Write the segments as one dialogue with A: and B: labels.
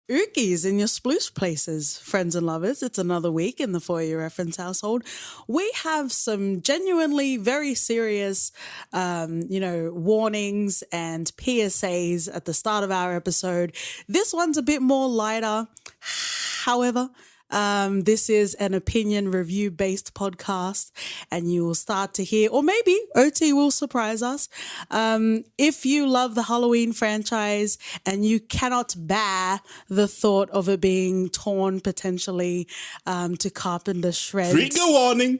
A: Ookies in your sploosh places, friends and lovers. It's another week in the For Your Reference household. We have some genuinely very serious, warnings and PSAs at the start of our episode. This one's a bit more lighter. However, this is an opinion review based podcast, and you will start to hear, or maybe OT will surprise us. If you love the Halloween franchise and you cannot bear the thought of it being torn potentially to carpenter shreds.
B: Trigger warning.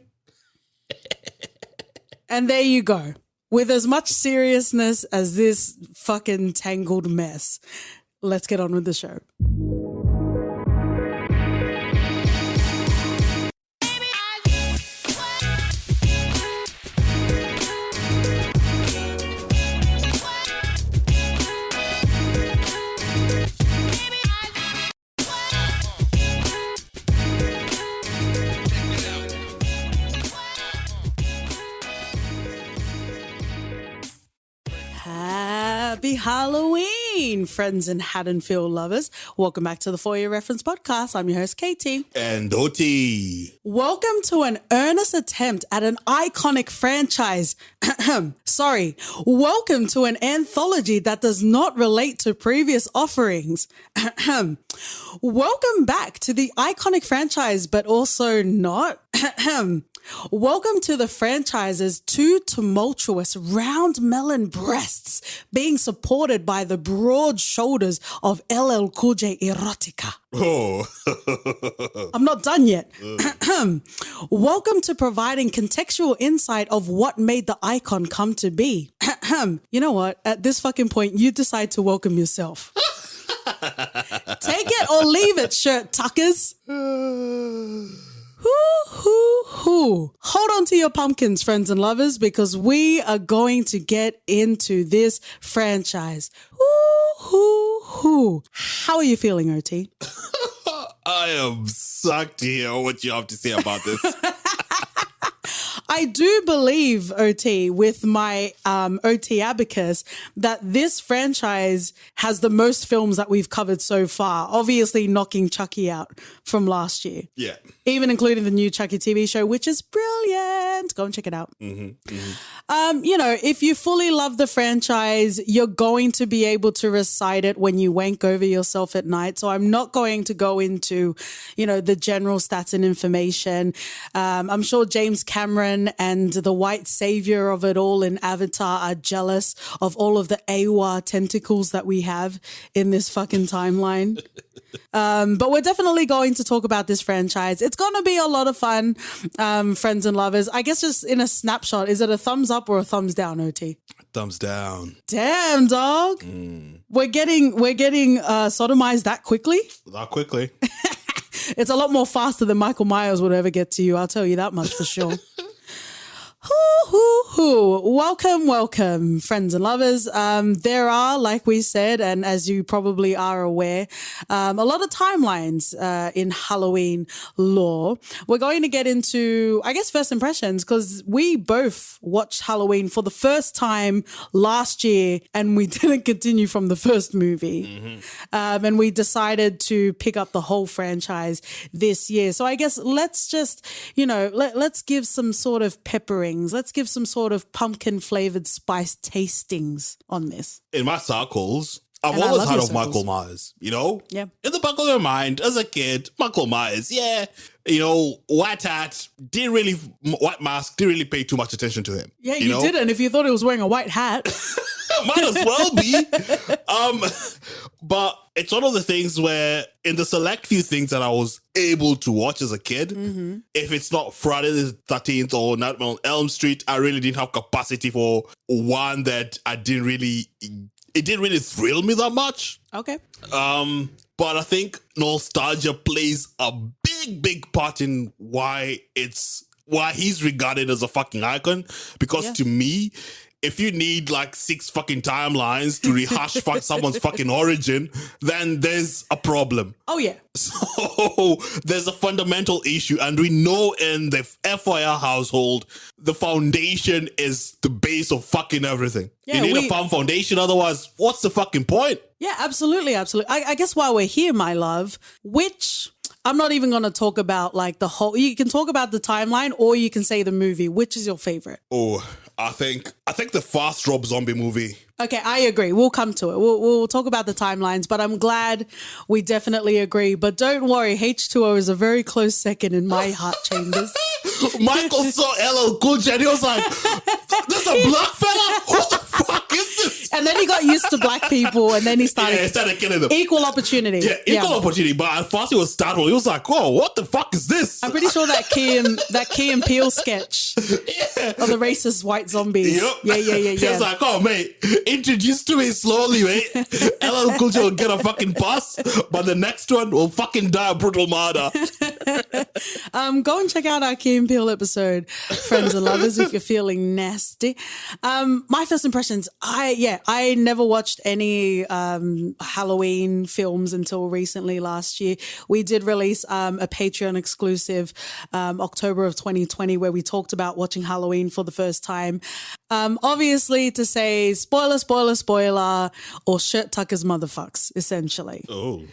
A: And there you go. With as much seriousness as this fucking tangled mess. Let's get on with the show. Happy Halloween, friends and Haddonfield lovers. Welcome back to the For Your Reference podcast. I'm your host, Katie.
B: And OT.
A: Welcome to an earnest attempt at an iconic franchise. Sorry. Welcome to an anthology that does not relate to previous offerings. Welcome back to the iconic franchise, but also not. Welcome to the franchise's two tumultuous round melon breasts being supported by the broad shoulders of LL Cool J erotica.
B: Oh.
A: I'm not done yet. Welcome to providing contextual insight of what made the icon come to be. You know what? At this fucking point, you decide to welcome yourself. Take it or leave it, shirt tuckers. Hold on to your pumpkins, friends and lovers, because we are going to get into this franchise. How are you feeling, OT?
B: I am sucked to hear what you have to say about this.
A: I do believe, OT, with my OT abacus, that this franchise has the most films that we've covered so far, obviously knocking Chucky out from last year.
B: Yeah.
A: Even including the new Chucky TV show, which is brilliant. Go and check it out. If you fully love the franchise, you're going to be able to recite it when you wank over yourself at night. So I'm not going to go into, the general stats and information. I'm sure James Cameron and the white savior of it all in Avatar are jealous of all of the AWA tentacles that we have in this fucking timeline. But we're definitely going to talk about this franchise. It's going to be a lot of fun, friends and lovers. I guess just in a snapshot, is it a thumbs up or a thumbs down, OT?
B: Thumbs down.
A: Damn, dog. We're getting sodomized that quickly?
B: Not quickly.
A: It's a lot more faster than Michael Myers would ever get to you. I'll tell you that much for sure. Welcome, friends and lovers. There are, like we said, and as you probably are aware, a lot of timelines in Halloween lore. We're going to get into, I guess, first impressions, because we both watched Halloween for the first time last year, and we didn't continue from the first movie. And we decided to pick up the whole franchise this year. So I guess let's just, let's give some sort of pepperings. Let's give some sort of pumpkin flavored spice tastings on this.
B: In my circles, I've always heard of Michael Myers,
A: Yeah.
B: In the back of their mind, as a kid, Michael Myers, white hat, white mask, didn't really pay too much attention to him.
A: Yeah, you didn't if you thought he was wearing a white hat.
B: Might as well be. But it's one of the things where in the select few things that I was able to watch as a kid, if it's not Friday the 13th or Nightmare on Elm Street, I really didn't have capacity for one that it didn't really thrill me that much.
A: Okay.
B: But I think nostalgia plays a big part in why he's regarded as a fucking icon. Because to me, if you need like 6 fucking timelines to rehash someone's fucking origin, then there's a problem.
A: Oh, yeah.
B: So there's a fundamental issue. And we know in the FYR household, the foundation is the base of fucking everything. Yeah, you need a firm foundation. Otherwise, what's the fucking point?
A: Yeah, absolutely, absolutely. I guess while we're here, my love, which I'm not even going to talk about like the whole. You can talk about the timeline, or you can say the movie. Which is your favorite?
B: Oh, I think the fast Rob Zombie movie.
A: Okay, I agree. We'll come to it. We'll talk about the timelines, but I'm glad we definitely agree. But don't worry, H2O is a very close second in my heart chambers.
B: Michael saw LL Cool J and he was like, "There's a black fella. What the fuck is this?"
A: And then he got used to black people, and then he started
B: killing them.
A: Equal opportunity.
B: Yeah, equal opportunity. But at first he was startled. He was like, "Oh, what the fuck is this?"
A: I'm pretty sure that Key and Peele sketch of the racist white zombies.
B: Yep.
A: Yeah.
B: He was like, "Oh, mate, introduce to me slowly, mate. LL Cool J will get a fucking pass, but the next one will fucking die a brutal murder."
A: Go and check out our Key and Peele episode, friends and lovers, if you're feeling nasty. My first impressions, I never watched any Halloween films until recently last year. We did release a Patreon exclusive October of 2020 where we talked about watching Halloween for the first time. Obviously to say spoiler, or shirt tuckers motherfucks, essentially.
B: Oh.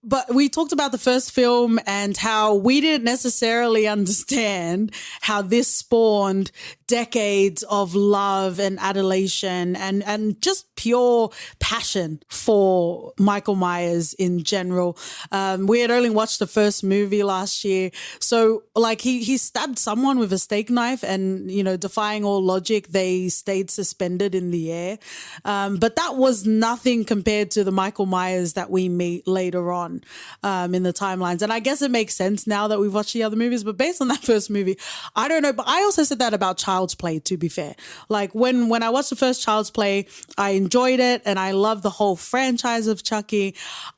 A: But we talked about the first film and how we didn't necessarily understand how this spawned decades of love and adulation and just pure passion for Michael Myers in general. We had only watched the first movie last year. So like he stabbed someone with a steak knife and, you know, defying all logic, they stayed suspended in the air. But that was nothing compared to the Michael Myers that we meet later on in the timelines. And I guess it makes sense now that we've watched the other movies, but based on that first movie, I don't know. But I also said that about Child's Play, to be fair. Like when I watched the first Child's Play, I enjoyed it and I love the whole franchise of Chucky.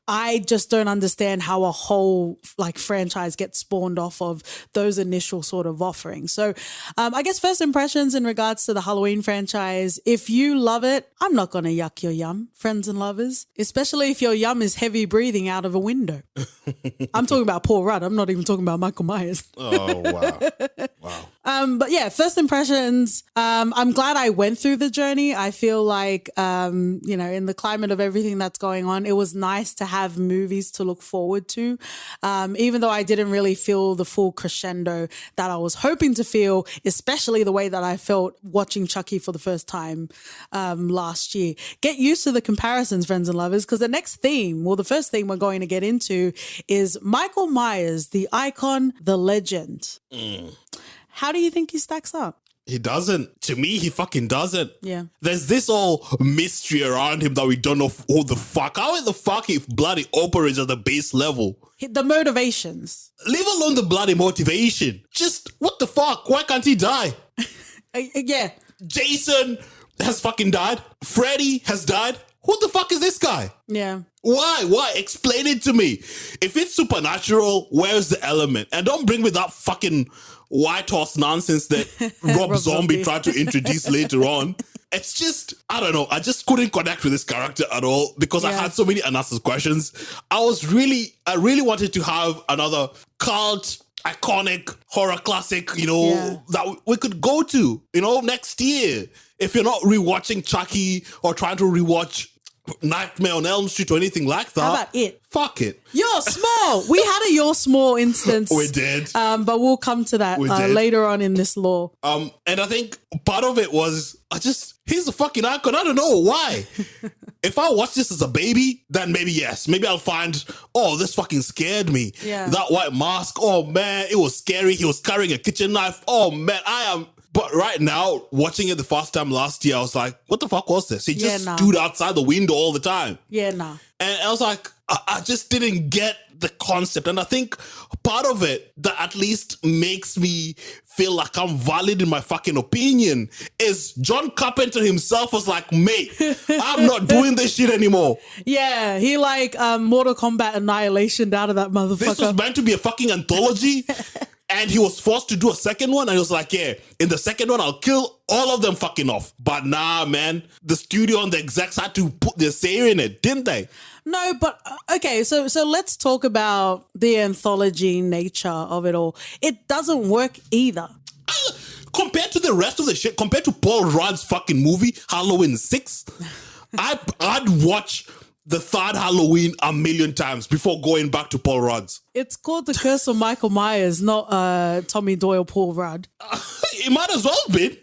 A: I just don't understand how a whole like franchise gets spawned off of those initial sort of offerings. So I guess first impressions in regards to the Halloween franchise, if you love it, I'm not going to yuck your yum, friends and lovers, especially if your yum is heavy breathing out of a window. I'm talking about Paul Rudd. I'm not even talking about Michael Myers.
B: Oh, wow.
A: But yeah, first impressions, I'm glad I went through the journey. I feel like, you know, in the climate of everything that's going on, it was nice to have movies to look forward to. Even though I didn't really feel the full crescendo that I was hoping to feel, especially the way that I felt watching Chucky for the first time last year. Get used to the comparisons, friends and lovers, because the first theme we're going to get into is Michael Myers, the icon, the legend. How do you think he stacks up?
B: He doesn't. To me, he fucking doesn't.
A: Yeah.
B: There's this whole mystery around him that we don't know who the fuck. How in the fuck he bloody operates at the base level?
A: The motivations.
B: Leave alone the bloody motivation. Just, what the fuck? Why can't he die?
A: Yeah.
B: Jason has fucking died. Freddy has died. Who the fuck is this guy?
A: Yeah.
B: Why? Explain it to me. If it's supernatural, where's the element? And don't bring me that fucking white horse nonsense that Rob Zombie tried to introduce later on. It's just, I don't know. I just couldn't connect with this character at all because I had so many unanswered questions. I really wanted to have another cult, iconic horror classic, you know, that we could go to, you know, next year. If you're not rewatching Chucky or trying to rewatch Nightmare on Elm Street or anything like that.
A: How about it?
B: Fuck it.
A: You're small. We had a You're Small instance.
B: We did.
A: But we'll come to that later on in this lore.
B: And I think part of it was, he's a fucking icon. I don't know why. If I watch this as a baby, then maybe yes. Maybe I'll find, oh, this fucking scared me.
A: Yeah.
B: That white mask, oh man, it was scary. He was carrying a kitchen knife. Oh man, But right now, watching it the first time last year, I was like, what the fuck was this? He just stood outside the window all the time.
A: Yeah, nah.
B: And I was like, I just didn't get the concept. And I think part of it that at least makes me feel like I'm valid in my fucking opinion is John Carpenter himself was like, mate, I'm not doing this shit anymore.
A: Yeah, he like Mortal Kombat Annihilation out of that motherfucker.
B: This was meant to be a fucking anthology. And he was forced to do a second one. And he was like, yeah, in the second one, I'll kill all of them fucking off. But nah, man, the studio and the execs had to put their say in it, didn't they?
A: No, but okay, so let's talk about the anthology nature of it all. It doesn't work either.
B: Compared to the rest of the shit, compared to Paul Rudd's fucking movie, Halloween 6, I'd watch the third Halloween a million times before going back to Paul Rudd's.
A: It's called The Curse of Michael Myers, not Tommy Doyle, Paul Rudd.
B: It might as well be.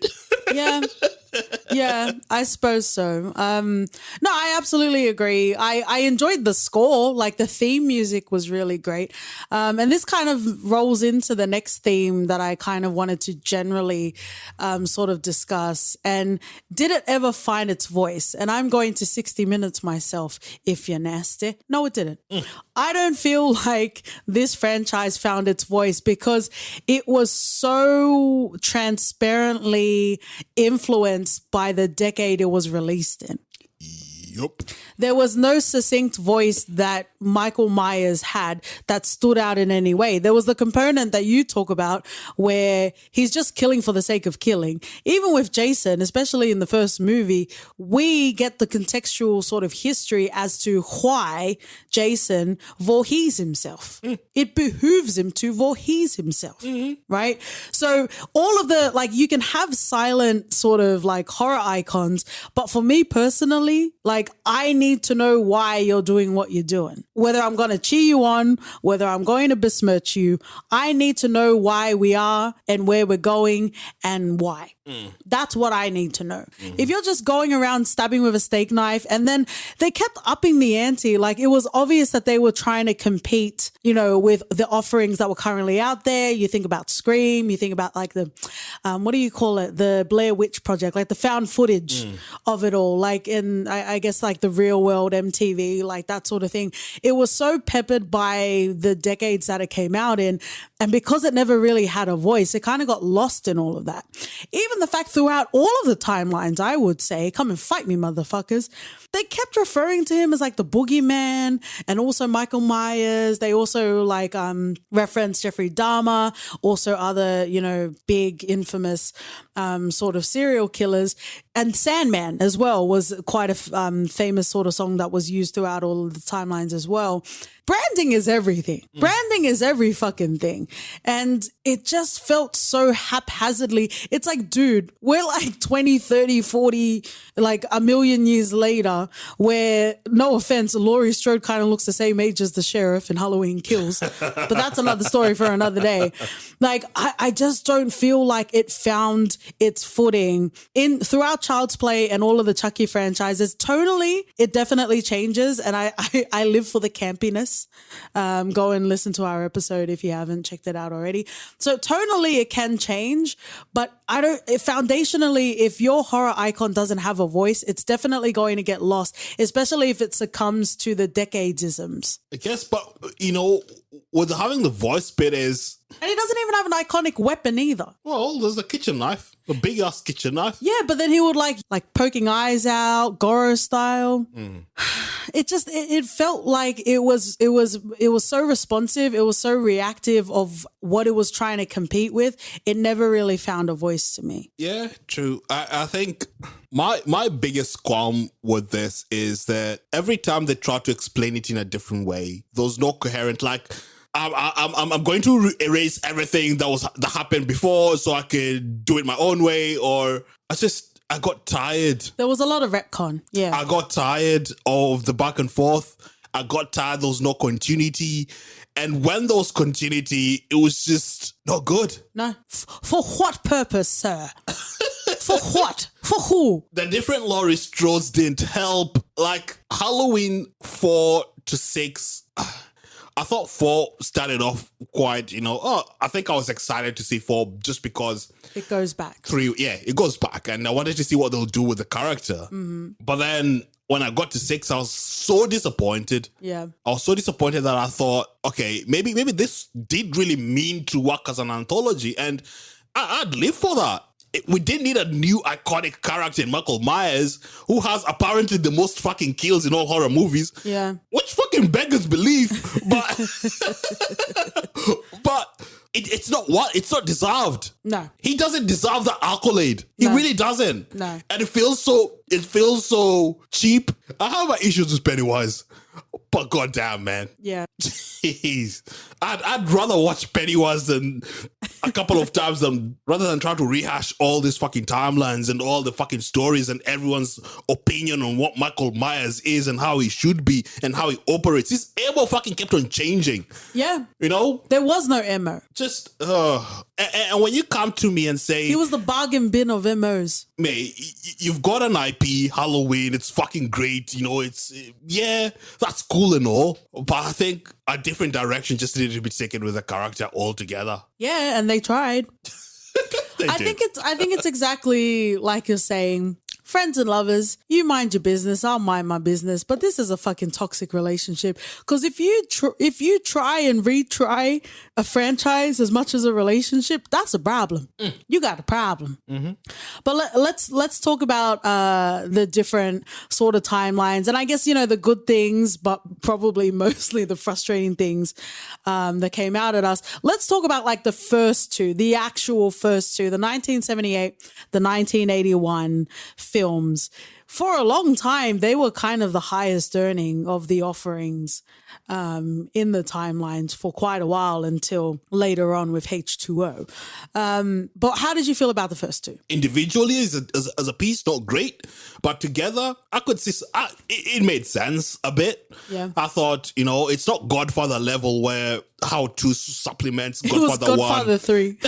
A: Yeah, I suppose so. No, I absolutely agree. I enjoyed the score. Like, the theme music was really great. And this kind of rolls into the next theme that I kind of wanted to generally sort of discuss. And did it ever find its voice? And I'm going to 60 Minutes myself, if you're nasty. No, it didn't. I don't feel like this franchise found its voice because it was so transparently influenced by the decade it was released in.
B: Yup.
A: There was no succinct voice that Michael Myers had that stood out in any way. There was the component that you talk about where he's just killing for the sake of killing. Even with Jason, especially in the first movie, we get the contextual sort of history as to why Jason Voorhees himself. It behooves him to Voorhees himself, right? So all of the, like, you can have silent sort of like horror icons, but for me personally, like, I need to know why you're doing what you're doing. Whether I'm going to cheer you on, whether I'm going to besmirch you, I need to know why we are and where we're going and why. That's what I need to know. If you're just going around stabbing with a steak knife, and then they kept upping the ante, like, it was obvious that they were trying to compete, you know, with the offerings that were currently out there. You think about Scream, you think about like the, what do you call it? The Blair Witch Project, like the found footage of it all, like in, I guess, like the Real World MTV, like that sort of thing. It was so peppered by the decades that it came out in. And because it never really had a voice, it kind of got lost in all of that. Even the fact throughout all of the timelines, I would say, come and fight me, motherfuckers, they kept referring to him as like the boogeyman and also Michael Myers. They also like referenced Jeffrey Dahmer, also other, you know, big infamous sort of serial killers. And Sandman as well was quite a famous sort of song that was used throughout all of the timelines as well. Branding is everything. Branding is every fucking thing. And it just felt so haphazardly. It's like, dude, we're like 20, 30, 40, like a million years later, where, no offense, Laurie Strode kind of looks the same age as the sheriff in Halloween Kills. But that's another story for another day. Like, I just don't feel like it found its footing in throughout Child's Play and all of the Chucky franchises. Tonally, it definitely changes. And I live for the campiness. Go and listen to our episode if you haven't checked it out already. So tonally it can change, but foundationally, if your horror icon doesn't have a voice, it's definitely going to get lost, especially if it succumbs to the decadesisms.
B: I guess, but you know, with having the voice bit is...
A: And he doesn't even have an iconic weapon either.
B: Well, there's a kitchen knife, a big ass kitchen knife.
A: Yeah, but then he would like poking eyes out, Goro style. It just it felt like it was so responsive. It was so reactive of what it was trying to compete with. It never really found a voice to me.
B: Yeah, true. I think my biggest qualm with this is that every time they try to explain it in a different way, there's no coherent, like, I'm going to erase everything that happened before so I could do it my own way, or I got tired.
A: There was a lot of retcon. Yeah.
B: I got tired of the back and forth. I got tired there was no continuity. And when there was continuity, it was just not good.
A: No. For what purpose, sir? For what? For who?
B: The different Laurie Strodes didn't help. Like Halloween 4 to 6... I thought 4 started off quite, I think I was excited to see 4 just because...
A: It goes back.
B: 3, yeah, it goes back. And I wanted to see what they'll do with the character. Mm-hmm. But then when I got to 6, I was so disappointed.
A: Yeah.
B: I was so disappointed that I thought, okay, maybe this did really mean to work as an anthology. And I'd live for that. We didn't need a new iconic character in Michael Myers, who has apparently the most fucking kills in all horror movies.
A: Yeah.
B: Which fucking beggars belief, but it's not deserved.
A: No.
B: He doesn't deserve the accolade. He really doesn't.
A: No.
B: And it feels so cheap. I have my issues with Pennywise. But goddamn, man.
A: Yeah.
B: Jeez. I'd rather watch Pennywise than a couple of times rather than try to rehash all these fucking timelines and all the fucking stories and everyone's opinion on what Michael Myers is and how he should be and how he operates. His ammo fucking kept on changing.
A: Yeah.
B: You know?
A: There was no ammo.
B: Just, and when you come to me and say...
A: He was the bargain bin of MOs.
B: Mate, you've got an IP, Halloween, it's fucking great, you know, yeah, that's cool and all, but I think a different direction just needed to be taken with the character altogether.
A: Yeah, and they tried. I think it's exactly like you're saying. Friends and lovers, you mind your business, I'll mind my business. But this is a fucking toxic relationship. Because if you try and retry a franchise as much as a relationship, that's a problem. You got a problem. Mm-hmm. But let's talk about the different sort of timelines. And I guess, the good things, but probably mostly the frustrating things that came out at us. Let's talk about like the first two, the actual first two, the 1978, the 1981 films. For a long time, they were kind of the highest earning of the offerings in the timelines for quite a while until later on with H2O. But how did you feel about the first two?
B: Individually, as a piece, not great. But together, I could see it made sense a bit.
A: Yeah.
B: I thought, it's not Godfather level where how to supplement Godfather 1.
A: It was Godfather 3.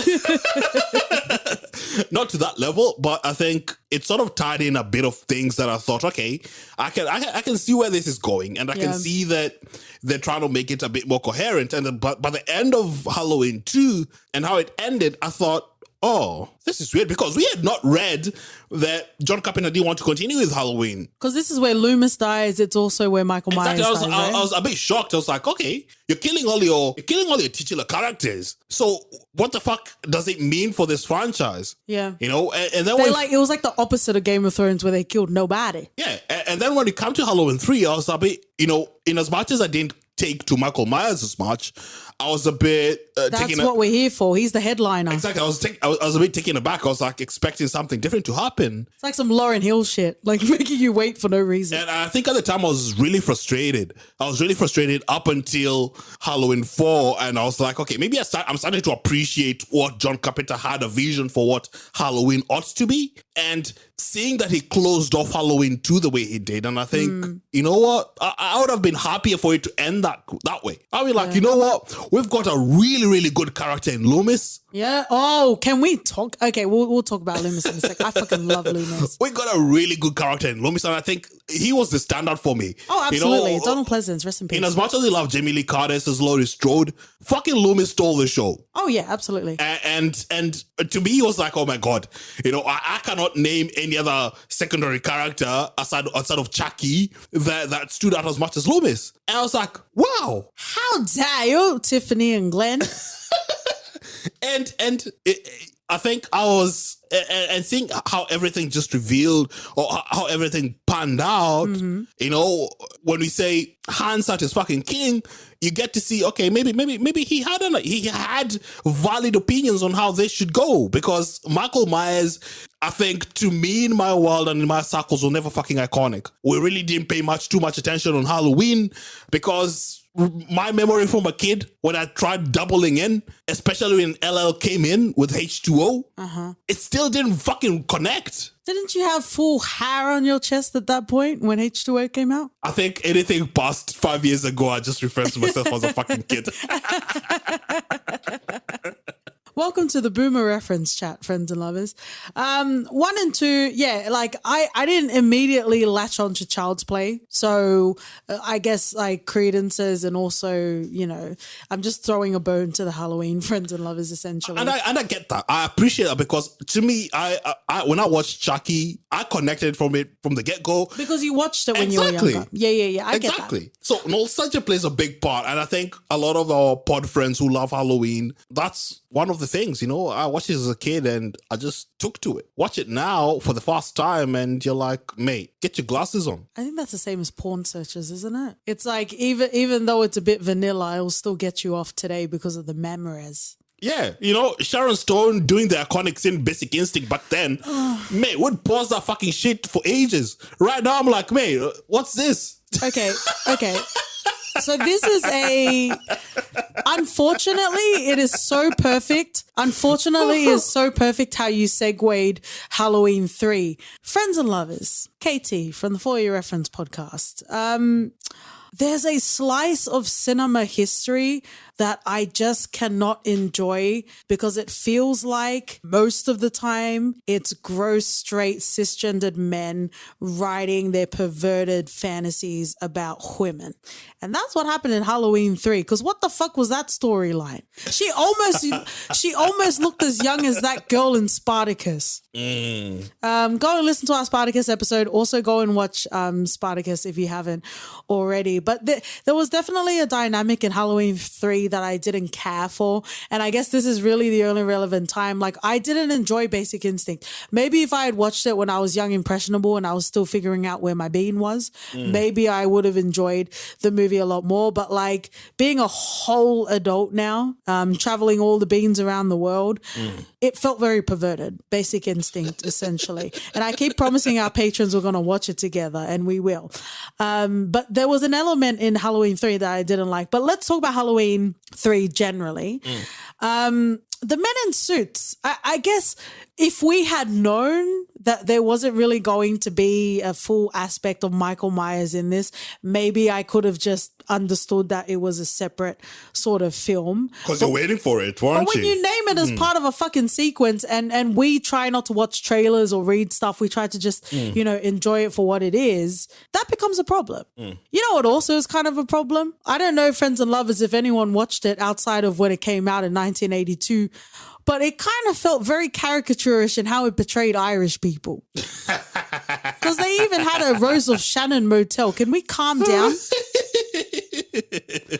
B: Not to that level, but I think it sort of tied in a bit of things that I thought, okay, I can see where this is going, and I can see that they're trying to make it a bit more coherent. And but by the end of Halloween 2 and how it ended, I thought, oh, this is weird, because we had not read that John Carpenter didn't want to continue with Halloween.
A: Because this is where Loomis dies. It's also where Michael Myers dies.
B: I was a bit shocked. I was like, okay, you're killing all your titular characters. So what the fuck does it mean for this franchise?
A: Yeah.
B: And then
A: it was like the opposite of Game of Thrones where they killed nobody.
B: Yeah. And then when it came to Halloween 3, I was a bit, in as much as I didn't take to Michael Myers as much, I was a bit
A: that's what we're here for. He's the headliner.
B: Exactly. I was a bit taken aback. I was like expecting something different to happen.
A: It's like some Lauryn Hill shit, like making you wait for no reason.
B: And I think at the time I was really frustrated. Up until Halloween 4, and I was like, okay, maybe I'm starting to appreciate what John Carpenter had a vision for what Halloween ought to be, and seeing that he closed off Halloween 2 the way he did. And I think, you know what? I would have been happier for it to end that way. I mean, like, you know what? We've got a really, really good character in Loomis.
A: Yeah. Oh, can we talk? Okay, we'll talk about Loomis in a sec. I fucking love Loomis.
B: We got a really good character in Loomis, and I think he was the standout for me.
A: Oh, absolutely. Donald Pleasance, rest in peace.
B: In as much as I love Jamie Lee Curtis as Laurie Strode, fucking Loomis stole the show.
A: Oh yeah, absolutely.
B: And to me, it was like, oh my god, I cannot name any other secondary character outside of Chucky that stood out as much as Loomis. And I was like, wow,
A: how dare you, Tiffany and Glenn.
B: I think I was, and seeing how everything just revealed or how everything panned out, when we say hindsight is fucking king, you get to see, okay, maybe he had valid opinions on how this should go, because Michael Myers, I think, to me, in my world and in my circles, was never fucking iconic. We really didn't pay too much attention on Halloween, because my memory from a kid, when I tried doubling in, especially when LL came in with H2O, it still didn't fucking connect.
A: Didn't you have full hair on your chest at that point when H2O came out?
B: I think anything past 5 years ago, I just referred to myself as a fucking kid.
A: Welcome to the Boomer Reference Chat, friends and lovers. 1 and 2, like I didn't immediately latch on to Child's Play. So I guess like credences, and also, I'm just throwing a bone to the Halloween friends and lovers essentially.
B: And I get that. I appreciate that, because to me, I when I watched Chucky, I connected from the get-go.
A: Because you watched it when you were younger. Yeah. I get that.
B: So nostalgia plays a big part. And I think a lot of our pod friends who love Halloween, that's one of the things, I watched it as a kid and I just took to it. Watch it now for the first time and you're like, mate, get your glasses on.
A: I think that's the same as porn searches, isn't it? It's like, even though it's a bit vanilla, it'll still get you off today because of the memories.
B: Yeah, Sharon Stone doing the iconic scene Basic Instinct back then, mate, would pause that fucking shit for ages. Right now I'm like, mate, what's this?
A: Okay. So this is unfortunately, it is so perfect. Unfortunately, it's so perfect how you segued Halloween 3. Friends and lovers, KT from the For Your Reference podcast. There's a slice of cinema history that I just cannot enjoy because it feels like most of the time it's gross, straight, cisgendered men writing their perverted fantasies about women. And that's what happened in Halloween 3. Because what the fuck was that storyline? She almost looked as young as that girl in Spartacus. Go and listen to our Spartacus episode. Also go and watch Spartacus if you haven't already. But there was definitely a dynamic in Halloween 3 that I didn't care for. And I guess this is really the only relevant time. Like, I didn't enjoy Basic Instinct. Maybe if I had watched it when I was young, impressionable, and I was still figuring out where my bean was, maybe I would have enjoyed the movie a lot more. But like being a whole adult now, traveling all the beans around the world, it felt very perverted. Basic Instinct, essentially. And I keep promising our patrons we're going to watch it together, and we will. But there was an element in Halloween 3 that I didn't like. But let's talk about Halloween 3 generally. The men in suits, I guess if we had known that there wasn't really going to be a full aspect of Michael Myers in this, maybe I could have just understood that it was a separate sort of film.
B: Because you're waiting for it, weren't you?
A: But when you name it as part of a fucking sequence and we try not to watch trailers or read stuff, we try to just, enjoy it for what it is, that becomes a problem. You know what also is kind of a problem? I don't know, Friends and Lovers, if anyone watched it outside of when it came out in 1982, but it kind of felt very caricaturish in how it portrayed Irish people. Because they even had a Rose of Shannon motel. Can we calm down?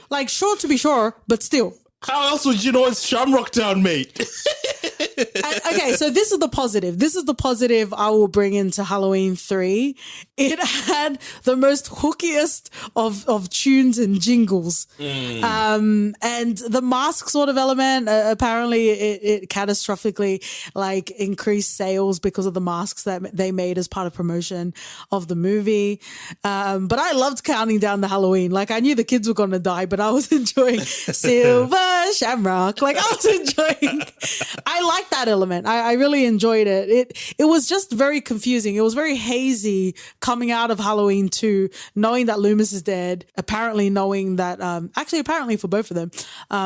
A: Like, sure to be sure, but still.
B: How else would you know it's Shamrock Town, mate?
A: Okay, so this is the positive. This is the positive I will bring into Halloween 3. It had the most hookiest of tunes and jingles. And the mask sort of element, apparently it catastrophically like increased sales because of the masks that they made as part of promotion of the movie. But I loved counting down the Halloween. Like, I knew the kids were going to die, but I was enjoying Silver Shamrock. Like, I was enjoying, I like that element. I really enjoyed it. It was just very confusing. It was very hazy coming out of Halloween 2, knowing that Loomis is dead, apparently knowing that, apparently for both of them,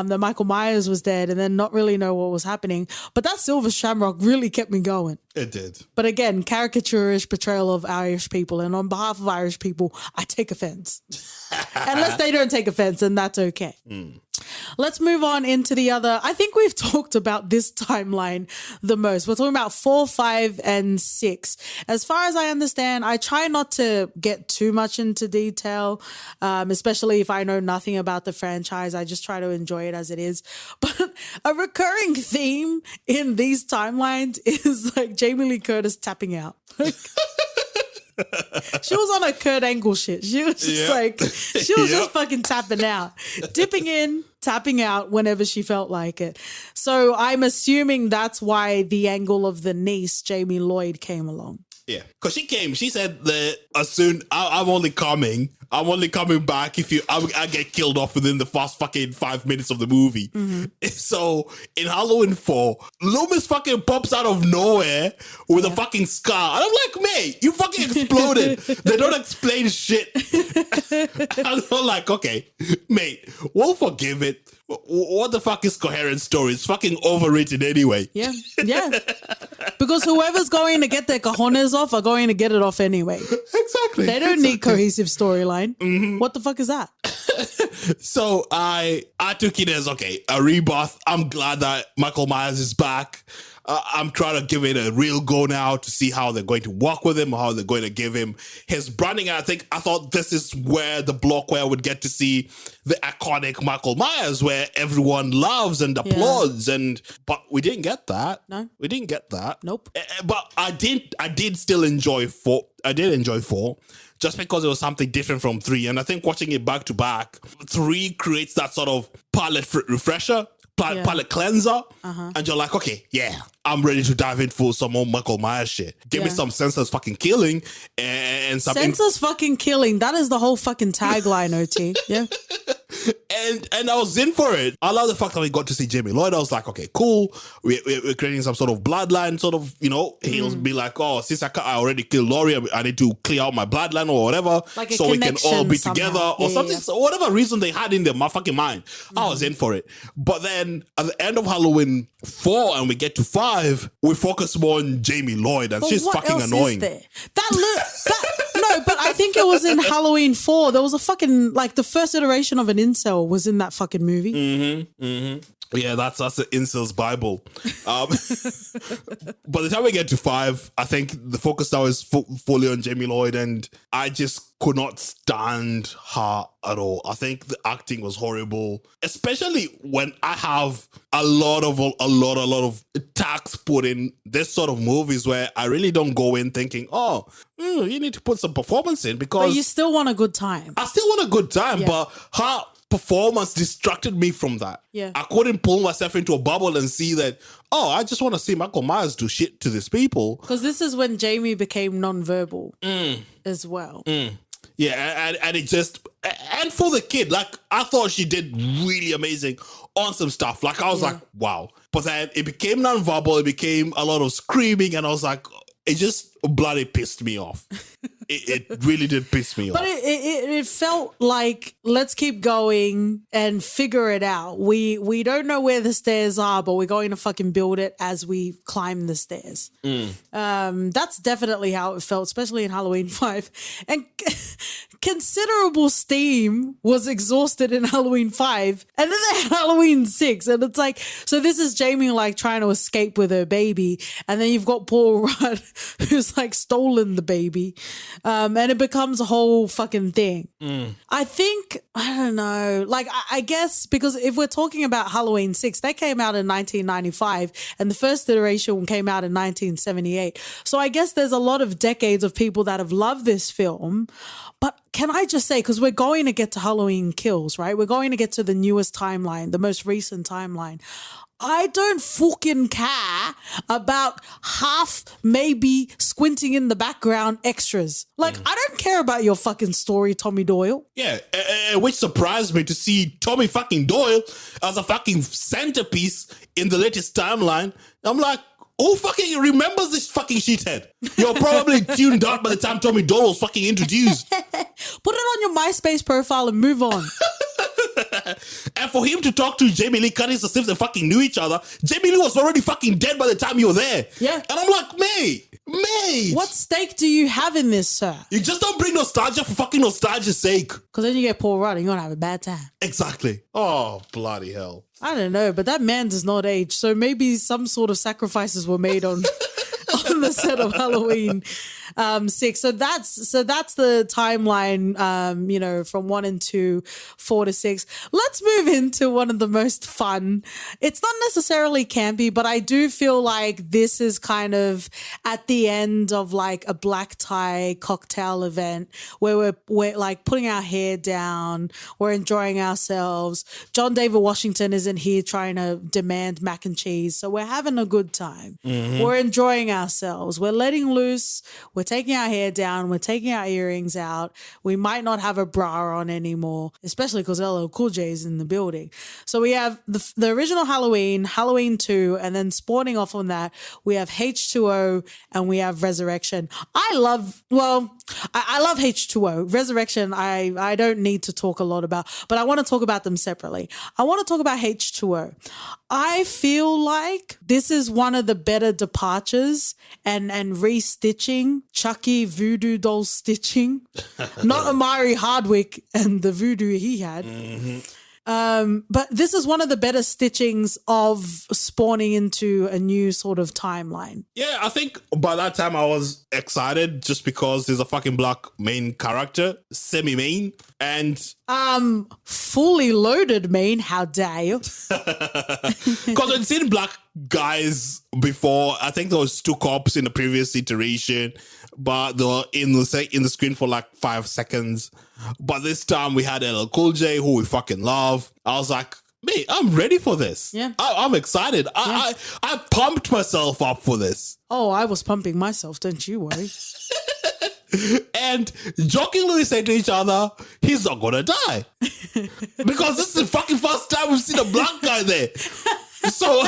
A: that Michael Myers was dead, and then not really know what was happening. But that Silver Shamrock really kept me going.
B: It did.
A: But again, caricaturish portrayal of Irish people. And on behalf of Irish people, I take offense. Unless they don't take offense, and that's okay. Let's move on into the other. I think we've talked about this timeline the most. We're talking about 4, 5, and 6. As far as I understand, I try not to get too much into detail, especially if I know nothing about the franchise. I just try to enjoy it as it is. But a recurring theme in these timelines is like Jamie Lee Curtis tapping out. She was on a Kurt Angle shit. She was just just fucking tapping out, dipping in, tapping out whenever she felt like it. So I'm assuming that's why the angle of the niece, Jamie Lloyd, came along.
B: Yeah, because she said that as soon I'm only coming back if I get killed off within the first fucking 5 minutes of the movie. So in Halloween 4, Loomis fucking pops out of nowhere with a fucking scar. And I'm like, mate, you fucking exploded. They don't explain shit. I'm like, okay, mate, we'll forgive it. What the fuck is coherent story? It's fucking overrated anyway.
A: Yeah. Because whoever's going to get their cojones off are going to get it off anyway.
B: Exactly.
A: They don't need cohesive storyline. What the fuck is that?
B: So I took it as, okay, a rebirth. I'm glad that Michael Myers is back. I'm trying to give it a real go now to see how they're going to work with him, how they're going to give him his branding. I thought this is where the block where I would get to see the iconic Michael Myers where everyone loves and applauds. But we didn't get that.
A: No,
B: we didn't get that.
A: Nope.
B: But I did still enjoy 4. I did enjoy 4. Just because it was something different from 3. And I think watching it back to back, 3 creates that sort of palette refresher. palate cleanser, and you're like, okay, yeah, I'm ready to dive in for some more Michael Myers shit. Give me some senseless fucking killing and some
A: senseless fucking killing. That is the whole fucking tagline, OT. Yeah.
B: And I was in for it. I love the fact that we got to see Jamie Lloyd. I was like, okay, cool. We're creating some sort of bloodline, sort of, he'll be like, oh, since I already killed Laurie, I need to clear out my bloodline or whatever,
A: like a
B: so we can all be
A: somehow.
B: together or something. So whatever reason they had in their fucking mind, I was in for it. But then at the end of Halloween 4 and we get to 5, we focus more on Jamie Lloyd, and she's fucking annoying.
A: No, but I think it was in Halloween 4. There was a fucking, like, the first iteration of an incel was in that fucking movie.
B: Yeah, that's the incel's Bible. By the time we get to 5, I think the focus now is fully on Jamie Lloyd, and I just could not stand her at all. I think the acting was horrible, especially when I have a lot of tax put in this sort of movies where I really don't go in thinking, you need to put some performance in, because
A: but you still want a good time.
B: I still want a good time, but her performance distracted me from that.
A: Yeah.
B: I couldn't pull myself into a bubble and see that, I just want to see Michael Myers do shit to these people.
A: Because this is when Jamie became non-verbal as well.
B: Yeah, and it just, and for the kid, like, I thought she did really amazing on some stuff. Like, I was like, wow. But then it became non-verbal, it became a lot of screaming, and I was like, it just bloody pissed me off. It really did piss me off.
A: But it felt like, let's keep going and figure it out. We don't know where the stairs are, but we're going to fucking build it as we climb the stairs. That's definitely how it felt, especially in Halloween 5. And considerable steam was exhausted in Halloween 5. And then they had Halloween 6. And it's like, so this is Jamie like trying to escape with her baby. And then you've got Paul Rudd who's like stolen the baby. And it becomes a whole fucking thing. I think, I don't know, like, I guess because if we're talking about Halloween 6, they came out in 1995 and the first iteration came out in 1978. So I guess there's a lot of decades of people that have loved this film. But can I just say, because we're going to get to Halloween Kills, right? We're going to get to the newest timeline, the most recent timeline. I don't fucking care about half maybe squinting in the background extras. Like, I don't care about your fucking story, Tommy Doyle.
B: Yeah, which surprised me to see Tommy fucking Doyle as a fucking centerpiece in the latest timeline. I'm like, who fucking remembers this fucking shithead? You're probably tuned out by the time Tommy Doyle was fucking introduced.
A: Put it on your MySpace profile and move on.
B: And for him to talk to Jamie Lee Curtis as if they fucking knew each other, Jamie Lee was already fucking dead by the time you were there.
A: Yeah.
B: And I'm like, mate.
A: What stake do you have in this, sir?
B: You just don't bring nostalgia for fucking nostalgia's sake.
A: Because then you get Paul Rudd and you're going to have a bad time.
B: Exactly. Oh, bloody hell.
A: I don't know, but that man does not age. So maybe some sort of sacrifices were made on the set of Halloween 6. So that's the timeline, from 1 and 2, 4 to 6. Let's move into one of the most fun. It's not necessarily campy, but I do feel like this is kind of at the end of like a black tie cocktail event where we're like putting our hair down, we're enjoying ourselves. John David Washington isn't here trying to demand mac and cheese, so we're having a good time. We're enjoying ourselves. We're letting loose. We're taking our hair down. We're taking our earrings out. We might not have a bra on anymore, especially because LL Cool J is in the building. So we have the original Halloween, Halloween 2, and then spawning off on that, we have H2O and we have Resurrection. I love H2O. Resurrection, I don't need to talk a lot about, but I want to talk about them separately. I want to talk about H2O. I feel like this is one of the better departures and restitching, Chucky voodoo doll stitching, not Amari Hardwick and the voodoo he had. But this is one of the better stitchings of spawning into a new sort of timeline.
B: Yeah, I think by that time I was excited just because there's a fucking black main character, semi-main, and
A: fully loaded main, how dare you?
B: Because I'd seen black guys before. I think there was 2 cops in the previous iteration, but they were in the screen for like 5 seconds. But this time we had LL Cool J, who we fucking love. I was like, mate, I'm ready for this.
A: Yeah.
B: I'm excited. I pumped myself up for this.
A: Oh, I was pumping myself, don't you worry.
B: And jokingly say to each other, he's not gonna die. Because this is the fucking first time we've seen a black guy there. So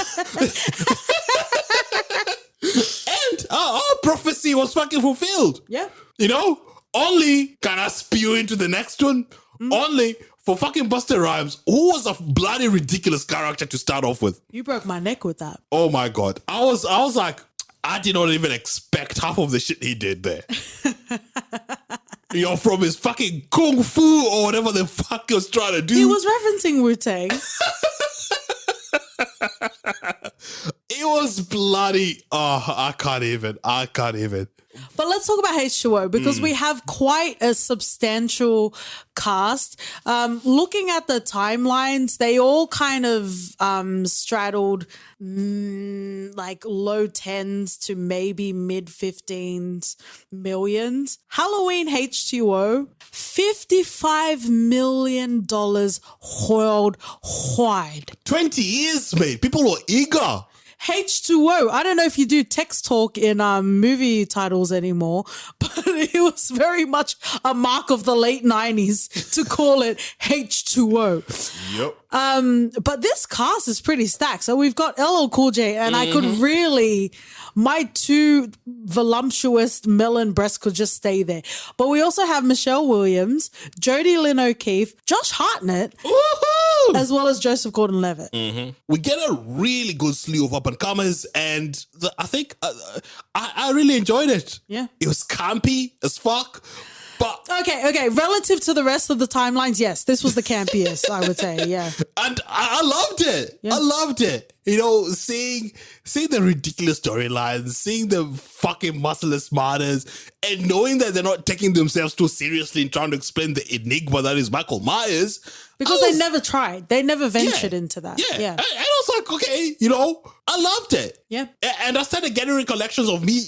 B: and our prophecy was fucking fulfilled.
A: Yeah.
B: You know? Only can I spew into the next one. Only for fucking Busta Rhymes, who was a bloody ridiculous character to start off with.
A: You broke my neck with that.
B: Oh my God. I was like, I did not even expect half of the shit he did there. From his fucking kung fu or whatever the fuck he was trying to do.
A: He was referencing Wu-Tang.
B: It was bloody. Oh, I can't even.
A: But let's talk about H2O because we have quite a substantial cast. Looking at the timelines, they all kind of straddled like low 10s to maybe mid 15s millions. Halloween H2O, $55 million worldwide.
B: 20 years, mate. People were eager.
A: H2O. I don't know if you do text talk in movie titles anymore, but it was very much a mark of the late 90s to call it H2O.
B: Yep.
A: But this cast is pretty stacked. So we've got LL Cool J, and I could really, my two voluptuous melon breasts could just stay there. But we also have Michelle Williams, Jodie Lynn O'Keefe, Josh Hartnett, as well as Joseph Gordon-Levitt.
B: We get a really good slew of up-and-comers, and I think I really enjoyed it.
A: Yeah.
B: It was campy as fuck, but...
A: Okay. Relative to the rest of the timelines, yes, this was the campiest, I would say, yeah.
B: And I loved it.
A: Yeah.
B: I loved it. Seeing the ridiculous storylines, seeing the fucking merciless martyrs, and knowing that they're not taking themselves too seriously in trying to explain the enigma that is Michael Myers.
A: Because they never tried. They never ventured into that.
B: Yeah. And I was like, okay, I loved it.
A: Yeah.
B: And I started getting recollections of me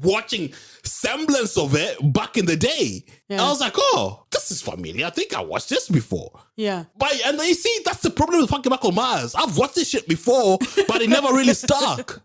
B: watching semblance of it back in the day.
A: Yeah.
B: And I was like, oh, this is familiar. I think I watched this before.
A: Yeah.
B: And you see, that's the problem with fucking Michael Myers. I've watched this shit before, but it never really stuck.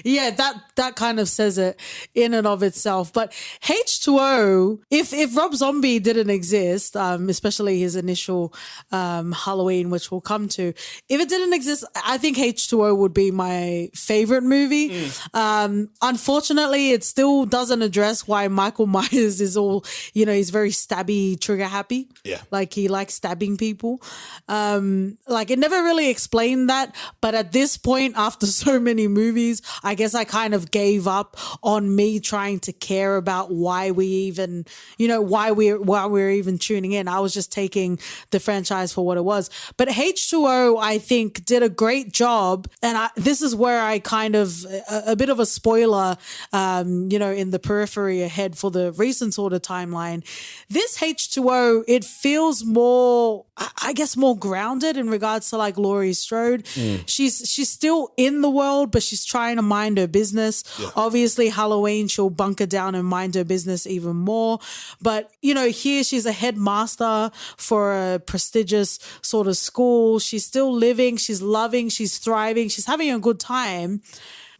A: Yeah, that kind of says it in and of itself. But H2O, if Rob Zombie didn't exist, especially his initial Halloween, which we'll come to, if it didn't exist, I think H2O would be my favorite movie. Unfortunately, it still doesn't address why Michael Myers is all, he's very stabby, trigger happy.
B: Yeah.
A: Like he likes stabbing people. Like it never really explained that. But at this point, after so many movies, I guess I kind of gave up on me trying to care about why we even, why we're even tuning in. I was just taking the franchise for what it was. But H2O, I think, did a great job. And this is where I kind of, a bit of a spoiler, in the periphery ahead for the recent sort of timeline. This H2O, it feels more, I guess, more grounded in regards to like Laurie Strode. She's still in the world, but she's trying to mind her business. Yeah. Obviously, Halloween, she'll bunker down and mind her business even more. But, here she's a headmaster for a prestigious sort of school. She's still living, she's loving, she's thriving, she's having a good time.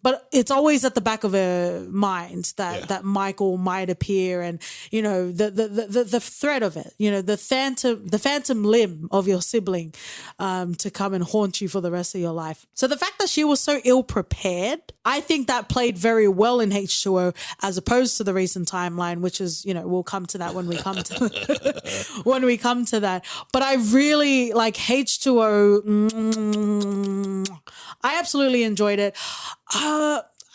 A: But it's always at the back of her mind that Michael might appear, and the threat of it, the phantom limb of your sibling, to come and haunt you for the rest of your life. So the fact that she was so ill prepared, I think that played very well in H2O as opposed to the recent timeline, which is we'll come to that when we come to when we come to that. But I really like H2O. I absolutely enjoyed it.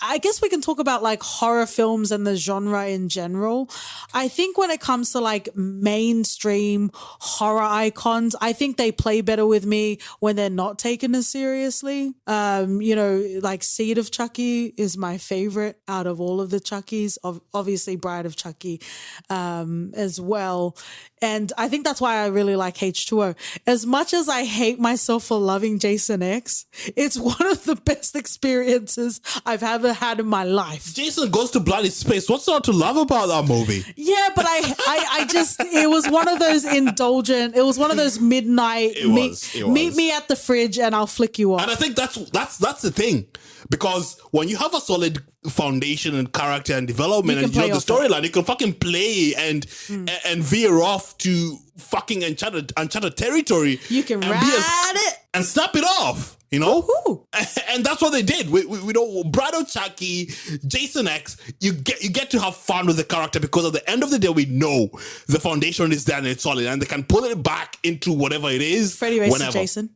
A: I guess we can talk about like horror films and the genre in general. I think when it comes to like mainstream horror icons, I think they play better with me when they're not taken as seriously. Like Seed of Chucky is my favorite out of all of the Chuckies. Obviously Bride of Chucky as well. And I think that's why I really like H2O. As much as I hate myself for loving Jason X, it's one of the best experiences I've ever ever had in my life.
B: Jason Goes to Bloody Space. What's not to love about that movie?
A: Yeah, but I just, it was one of those indulgent, it was one of those midnight, meet me at the fridge and I'll flick you off.
B: And I think that's the thing. Because when you have a solid foundation and character and development and you know the storyline, you can fucking play and veer off to fucking uncharted territory.
A: You can ride it
B: and snap it off. You know, and that's what they did. We know Brad O'Chaki, Jason X. You get to have fun with the character because at the end of the day, we know the foundation is there and it's solid, and they can pull it back into whatever it is.
A: Freddie Racer, Jason,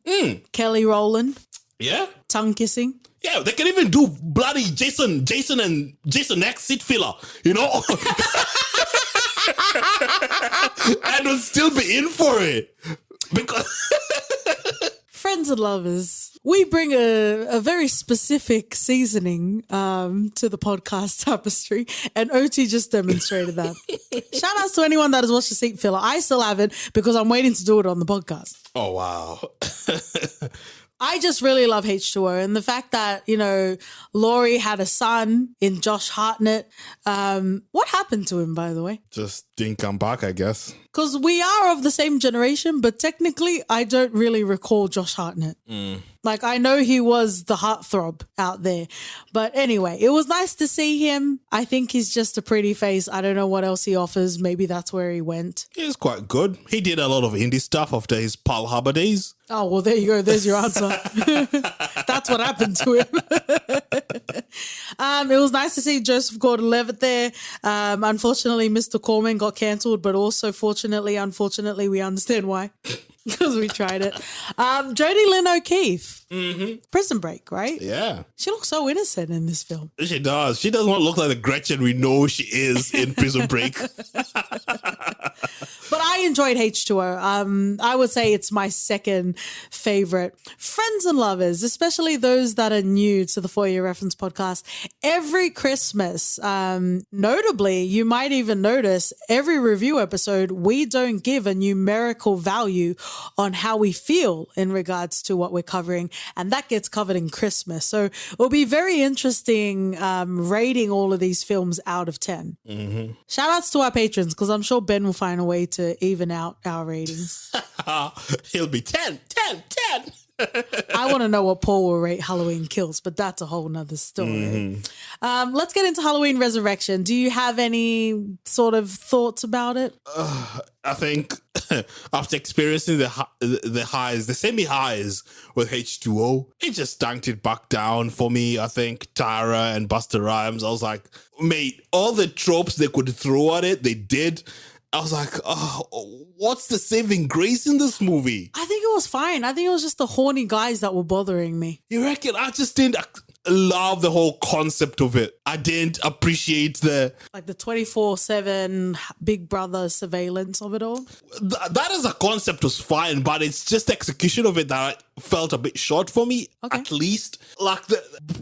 A: Kelly Rowland, tongue kissing.
B: Yeah, they can even do bloody Jason and Jason X sit filler. You know, and would still be in for it because.
A: Friends and lovers, we bring a very specific seasoning to the podcast tapestry, and OT just demonstrated that. Shout outs to anyone that has watched the seat filler. I still haven't because I'm waiting to do it on the podcast.
B: Oh, wow.
A: I just really love H2O, and the fact that, you know, Laurie had a son in Josh Hartnett. What happened to him, by the way?
B: Just didn't come back, I guess.
A: Because we are of the same generation, but technically I don't really recall Josh Hartnett. Like, I know he was the heartthrob out there. But anyway, it was nice to see him. I think he's just a pretty face. I don't know what else he offers. Maybe that's where he went.
B: He's quite good. He did a lot of indie stuff after his Pearl Harbor days.
A: Oh, well, there you go. There's your answer. That's what happened to him. It was nice to see Joseph Gordon-Levitt there. Unfortunately, Mr. Corman got cancelled, but also unfortunately, we understand why. Because we tried it. Jodie Lynn O'Keefe. Prison Break, right?
B: Yeah.
A: She looks so innocent in this film.
B: She does. She doesn't look like the Gretchen we know she is in Prison Break.
A: But I enjoyed H2O. I would say it's my second favorite. Friends and lovers, especially those that are new to the For Your Reference podcast, every Christmas, notably, you might even notice every review episode, we don't give a numerical value on how we feel in regards to what we're covering. And that gets covered in Christmas. So it'll be very interesting rating all of these films out of 10. Shout outs to our patrons, because I'm sure Ben will find a way to even out our ratings.
B: He'll be 10.
A: I want to know what Paul will rate Halloween Kills, but that's a whole nother story. Let's get into Halloween Resurrection. Do you have any sort of thoughts about it?
B: I think after experiencing the highs, the semi-highs with H2O, it just tanked it back down for me. I think Tara and Busta Rhymes, I was like, mate, all the tropes they could throw at it, they did. I was like, oh, what's the saving grace in this movie?
A: I think it was fine. I think it was just the horny guys that were bothering me.
B: You reckon? I just didn't love the whole concept of it. I didn't appreciate the
A: 24/7 Big Brother surveillance of it all.
B: That as a concept was fine, but it's just the execution of it that felt a bit short for me. Okay. At least, like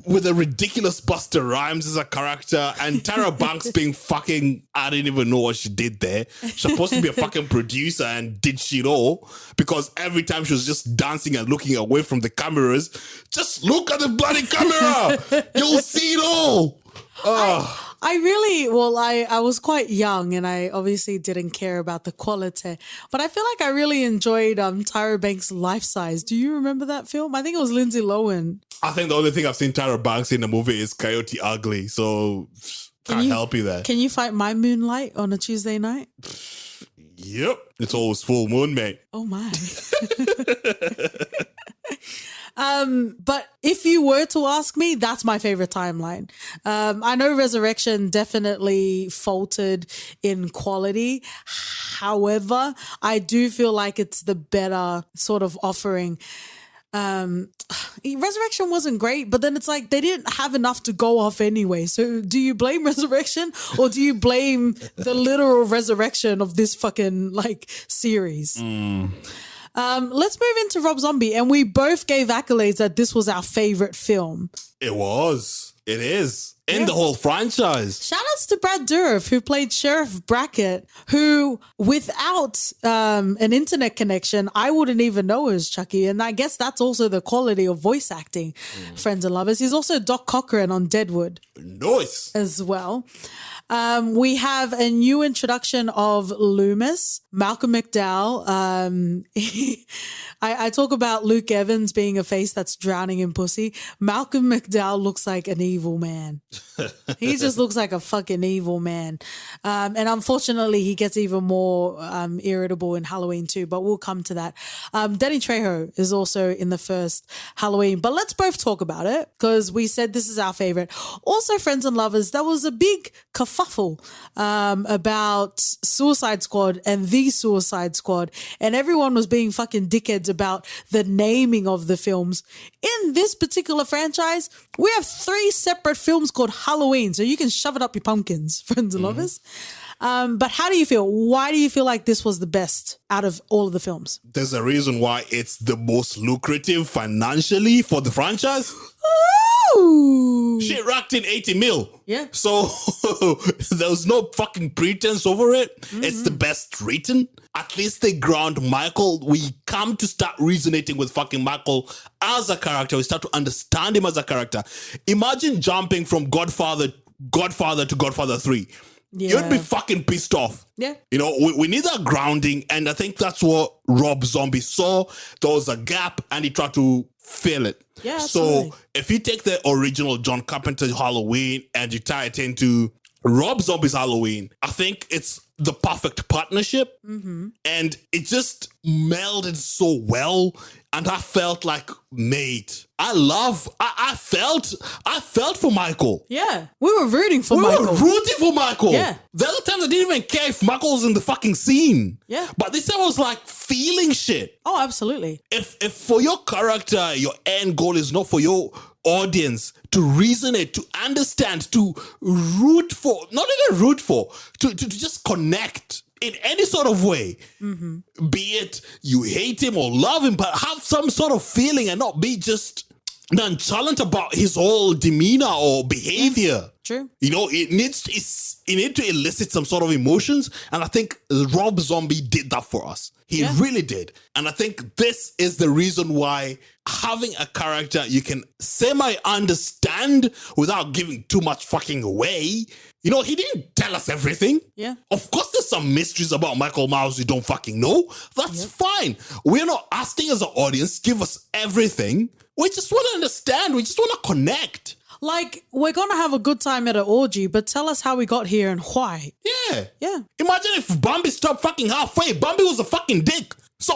B: with the ridiculous Busta Rhymes as a character and Tara Banks being fucking, I didn't even know what she did there. She's supposed to be a fucking producer and did shit all because every time she was just dancing and looking away from the cameras. Just look at the bloody camera. You'll see it all.
A: I was quite young and I obviously didn't care about the quality, but I feel like I really enjoyed Tyra Banks' Life Size. Do you remember that film? I think it was Lindsay Lohan.
B: I think the only thing I've seen Tyra Banks in the movie is Coyote Ugly, so can't help you there.
A: Can you fight my Moonlight on a Tuesday night?
B: Yep. It's always full moon, mate.
A: Oh my. But if you were to ask me, that's my favorite timeline. I know Resurrection definitely faltered in quality. However, I do feel like it's the better sort of offering. Resurrection wasn't great, but then it's like they didn't have enough to go off anyway. So do you blame Resurrection or do you blame the literal resurrection of this fucking series? Let's move into Rob Zombie, and we both gave accolades that this was our favorite film.
B: It was. It is. In the whole franchise.
A: Shout outs to Brad Dourif, who played Sheriff Brackett, who without an internet connection, I wouldn't even know it was Chucky. And I guess that's also the quality of voice acting, friends and lovers. He's also Doc Cochran on Deadwood.
B: Nice.
A: As well. We have a new introduction of Loomis, Malcolm McDowell. I talk about Luke Evans being a face that's drowning in pussy. Malcolm McDowell looks like an evil man. He just looks like a fucking evil man. And unfortunately, he gets even more irritable in Halloween too, but we'll come to that. Danny Trejo is also in the first Halloween, but let's both talk about it because we said this is our favorite. Also, friends and lovers, there was a big kerfuffle about Suicide Squad and the Suicide Squad, and everyone was being fucking dickheads about the naming of the films. In this particular franchise, we have 3 separate films called Halloween, so you can shove it up your pumpkins, friends and lovers. But how do you feel? Why do you feel like this was the best out of all of the films?
B: There's a reason why it's the most lucrative financially for the franchise.
A: Ooh.
B: Shit racked in 80 mil.
A: Yeah.
B: So there was no fucking pretense over it. It's the best written. At least they ground Michael. We come to start resonating with fucking Michael as a character. We start to understand him as a character. Imagine jumping from Godfather to Godfather 3.
A: Yeah.
B: You'd be fucking pissed off.
A: Yeah.
B: You know, we need that grounding. And I think that's what Rob Zombie saw. There was a gap and he tried to fill it.
A: Yeah, absolutely.
B: So if you take the original John Carpenter Halloween and you tie it into Rob Zombie's Halloween, I think it's the perfect partnership. And it just melded so well. And I felt like, mate, I felt for Michael.
A: Yeah. We were rooting for Michael.
B: We were rooting for Michael.
A: Yeah.
B: The other times I didn't even care if Michael was in the fucking scene.
A: Yeah.
B: But this time I was like feeling shit.
A: Oh, absolutely.
B: If for your character, your end goal is not for your audience to resonate, to understand, to root for, not even root for, to just connect in any sort of way, be it you hate him or love him, but have some sort of feeling and not be just nonchalant about his whole demeanor or behavior.
A: True.
B: You know, it needs to elicit some sort of emotions. And I think Rob Zombie did that for us. He really did. And I think this is the reason why having a character you can semi-understand without giving too much fucking away. You know, he didn't tell us everything.
A: Yeah.
B: Of course, there's some mysteries about Michael Myers we don't fucking know. That's fine. We're not asking as an audience, give us everything. We just want to understand. We just want to connect.
A: Like, we're going to have a good time at an orgy, but tell us how we got here and why.
B: Yeah.
A: Yeah.
B: Imagine if Bambi stopped fucking halfway. Bambi was a fucking dick. So,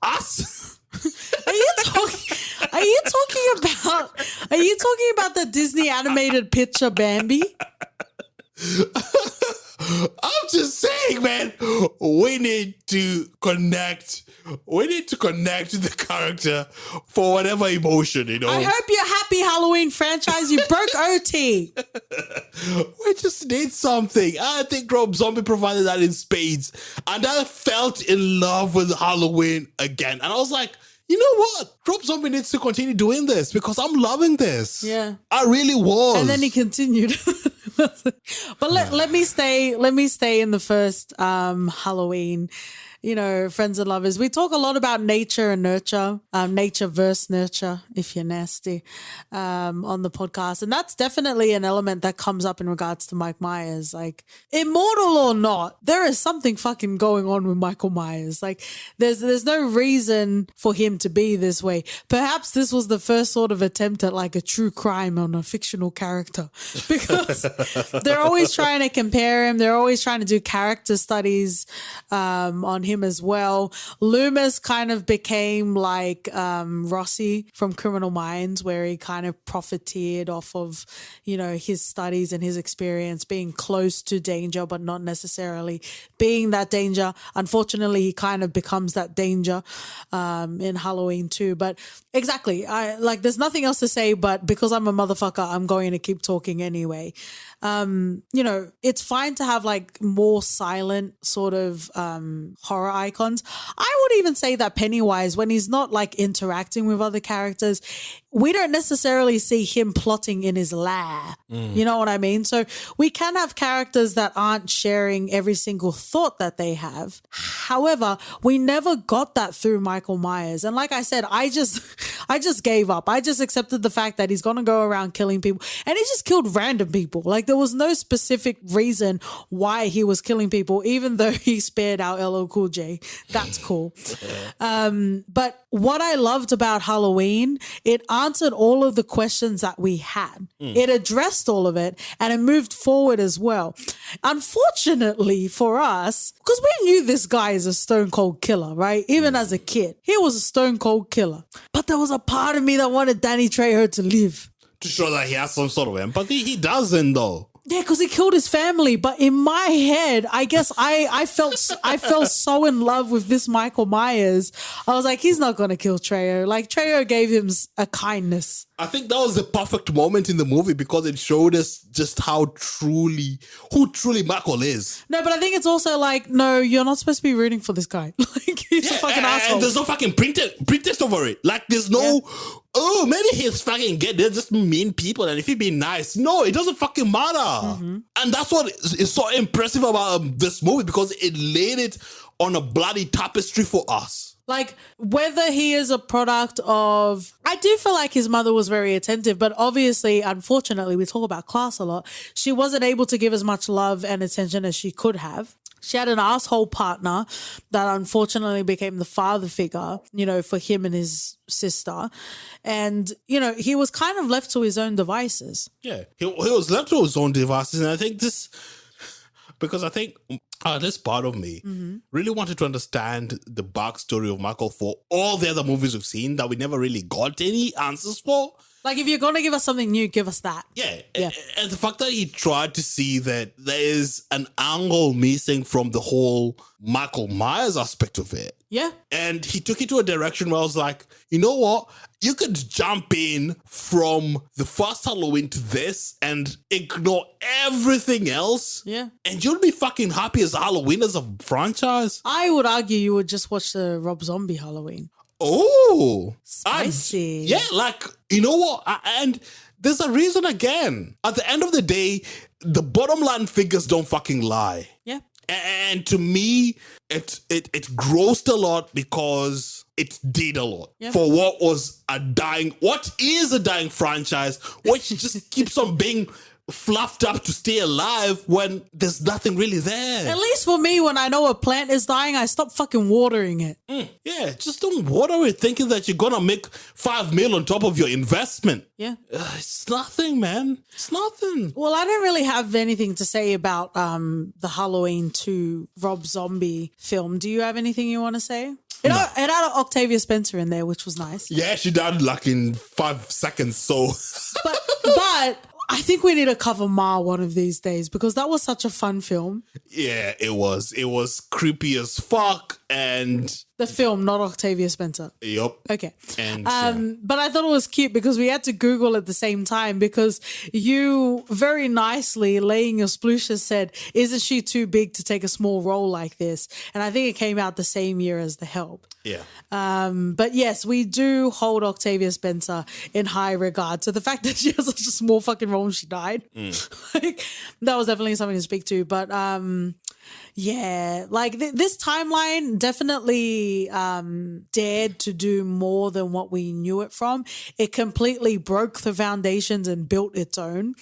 B: us?
A: Are you talking about the Disney animated picture Bambi?
B: I'm just saying, man, we need to connect. We need to connect with the character for whatever emotion, you know.
A: I hope you're happy, Halloween franchise. You broke OT.
B: We just need something. I think Rob Zombie provided that in spades. And I felt in love with Halloween again. And I was like, you know what? Rob Zombie needs to continue doing this because I'm loving this.
A: Yeah.
B: I really was.
A: And then he continued. But let me stay in the first Halloween. You know, friends and lovers, we talk a lot about nature and nurture, nature versus nurture, if you're nasty, on the podcast. And that's definitely an element that comes up in regards to Mike Myers. Like, immortal or not, there is something fucking going on with Michael Myers. Like, there's no reason for him to be this way. Perhaps this was the first sort of attempt at like a true crime on a fictional character, because they're always trying to compare him. They're always trying to do character studies on him as well. Loomis kind of became like Rossi from Criminal Minds, where he kind of profiteered off of, you know, his studies and his experience, being close to danger but not necessarily being that danger. Unfortunately, he kind of becomes that danger in Halloween too. But exactly, there's nothing else to say, but because I'm a motherfucker, I'm going to keep talking anyway. You know, it's fine to have like more silent sort of horror horror icons. I would even say that Pennywise, when he's not like interacting with other characters, we don't necessarily see him plotting in his lair. You know what I mean? So we can have characters that aren't sharing every single thought that they have. However, we never got that through Michael Myers. And like I said, I just gave up. I just accepted the fact that he's going to go around killing people. And he just killed random people. Like there was no specific reason why he was killing people, even though he spared out LL Cool J. That's cool. But what I loved about Halloween, it answered all of the questions that we had. It addressed all of it and it moved forward as well. Unfortunately for us, because we knew this guy is a stone cold killer, right? Even as a kid, he was a stone cold killer. But there was a part of me that wanted Danny Trejo to live.
B: To show that he has some sort of empathy. He doesn't though.
A: Yeah, because he killed his family. But in my head, I guess I felt so in love with this Michael Myers. I was like, he's not going to kill Trejo. Like, Trejo gave him a kindness.
B: I think that was the perfect moment in the movie because it showed us just who truly Michael is.
A: No, but I think it's also like, no, you're not supposed to be rooting for this guy. Like, he's a fucking asshole.
B: And there's no fucking pretest over it. Like, there's no, oh, maybe he's fucking good. They're just mean people. And if he be nice, no, it doesn't fucking matter. And that's what is so impressive about this movie because it laid it on a bloody tapestry for us.
A: Like, whether he is a product of... I do feel like his mother was very attentive, but obviously, unfortunately, we talk about class a lot. She wasn't able to give as much love and attention as she could have. She had an asshole partner that unfortunately became the father figure, you know, for him and his sister. And, you know, he was kind of left to his own devices.
B: Yeah, he was left to his own devices. And I think this... Because I think this part of me really wanted to understand the backstory of Michael for all the other movies we've seen that we never really got any answers for.
A: Like, if you're going to give us something new, give us that.
B: Yeah. And the fact that he tried to see that there is an angle missing from the whole Michael Myers aspect of it.
A: Yeah.
B: And he took it to a direction where I was like, you know what? You could jump in from the first Halloween to this and ignore everything else.
A: Yeah.
B: And you'll be fucking happy as Halloween as a franchise.
A: I would argue you would just watch the Rob Zombie Halloween.
B: Oh.
A: Spicy.
B: Yeah, like, you know what? And there's a reason again. At the end of the day, the bottom line figures don't fucking lie.
A: Yeah.
B: And to me, it grossed a lot because it did a lot for what is a dying franchise, which just keeps on being fluffed up to stay alive when there's nothing really there.
A: At least for me, when I know a plant is dying, I stop fucking watering it.
B: Yeah, just don't water it thinking that you're gonna make $5 million on top of your investment.
A: Yeah.
B: It's nothing, man. It's nothing.
A: Well, I don't really have anything to say about the Halloween 2 Rob Zombie film. Do you have anything you want to say? It had Octavia Spencer in there, which was nice.
B: Yeah, she died like in 5 seconds, so...
A: But I think we need to cover Ma one of these days because that was such a fun film.
B: Yeah, it was. It was creepy as fuck and...
A: The film, not Octavia Spencer.
B: Yup.
A: Okay.
B: And
A: but I thought it was cute because we had to Google at the same time because you very nicely laying your splooshes said, isn't she too big to take a small role like this? And I think it came out the same year as The Help.
B: Yeah.
A: But yes, we do hold Octavia Spencer in high regard. So the fact that she has such a small fucking role and she died, like, that was definitely something to speak to. But yeah, like this timeline definitely dared to do more than what we knew it from. It completely broke the foundations and built its own.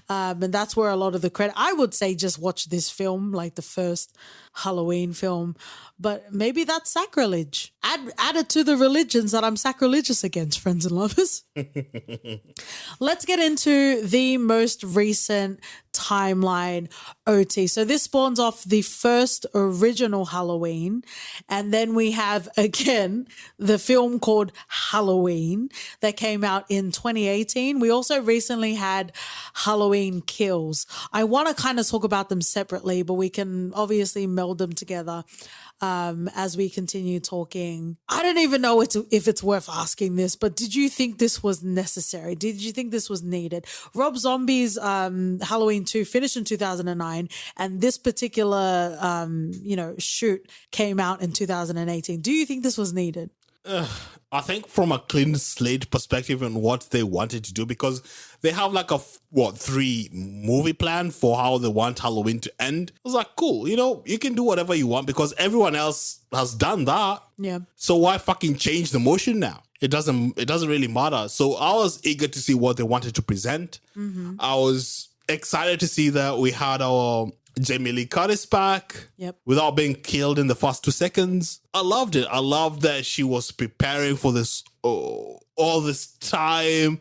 A: And that's where a lot of the credit, I would say just watch this film, like the first Halloween film, but maybe that's sacrilege. Add it to the religions that I'm sacrilegious against, friends and lovers. Let's get into the most recent timeline OT. So this spawns off the first original Halloween, and then we have again the film called Halloween that came out in 2018. We also recently had Halloween Kills. I want to kind of talk about them separately, but we can obviously meld them together as we continue talking. I don't even know if it's worth asking this, but did you think this was necessary? Did you think this was needed? Rob Zombie's Halloween 2 finished in 2009, and this particular shoot came out in 2018. Do you think this was needed?
B: I think from a clean slate perspective and what they wanted to do, because they have like a 3 movie plan for how they want Halloween to end. I was like, cool, you can do whatever you want because everyone else has done that.
A: Yeah.
B: So why fucking change the motion now? It doesn't really matter. So I was eager to see what they wanted to present. Mm-hmm. I was excited to see that we had our Jamie Lee Curtis back without being killed in the first 2 seconds. I loved it. I loved that she was preparing for this all this time.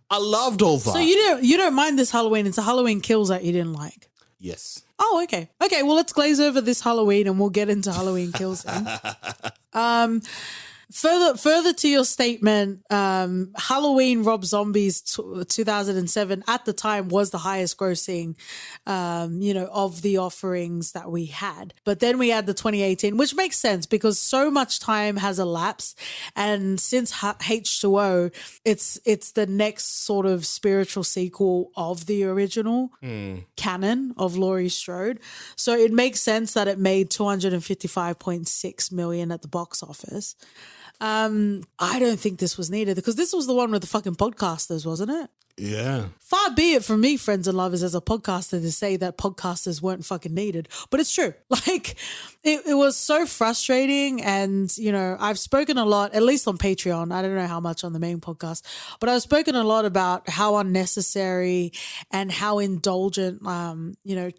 B: I loved all that.
A: So you don't mind this Halloween. It's a Halloween Kills that you didn't like.
B: Yes.
A: Oh, okay. Okay, well, let's glaze over this Halloween and we'll get into Halloween Kills then. Further to your statement, Halloween Rob Zombie's 2007 at the time was the highest grossing, of the offerings that we had. But then we had the 2018, which makes sense because so much time has elapsed. And since H2O, it's the next sort of spiritual sequel of the original canon of Laurie Strode. So it makes sense that it made 255.6 million at the box office. I don't think this was needed because this was the one with the fucking podcasters, wasn't it?
B: Yeah.
A: Far be it from me, friends and lovers, as a podcaster to say that podcasters weren't fucking needed, but it's true. Like, it was so frustrating. And, I've spoken a lot, at least on Patreon. I don't know how much on the main podcast, but I've spoken a lot about how unnecessary and how indulgent,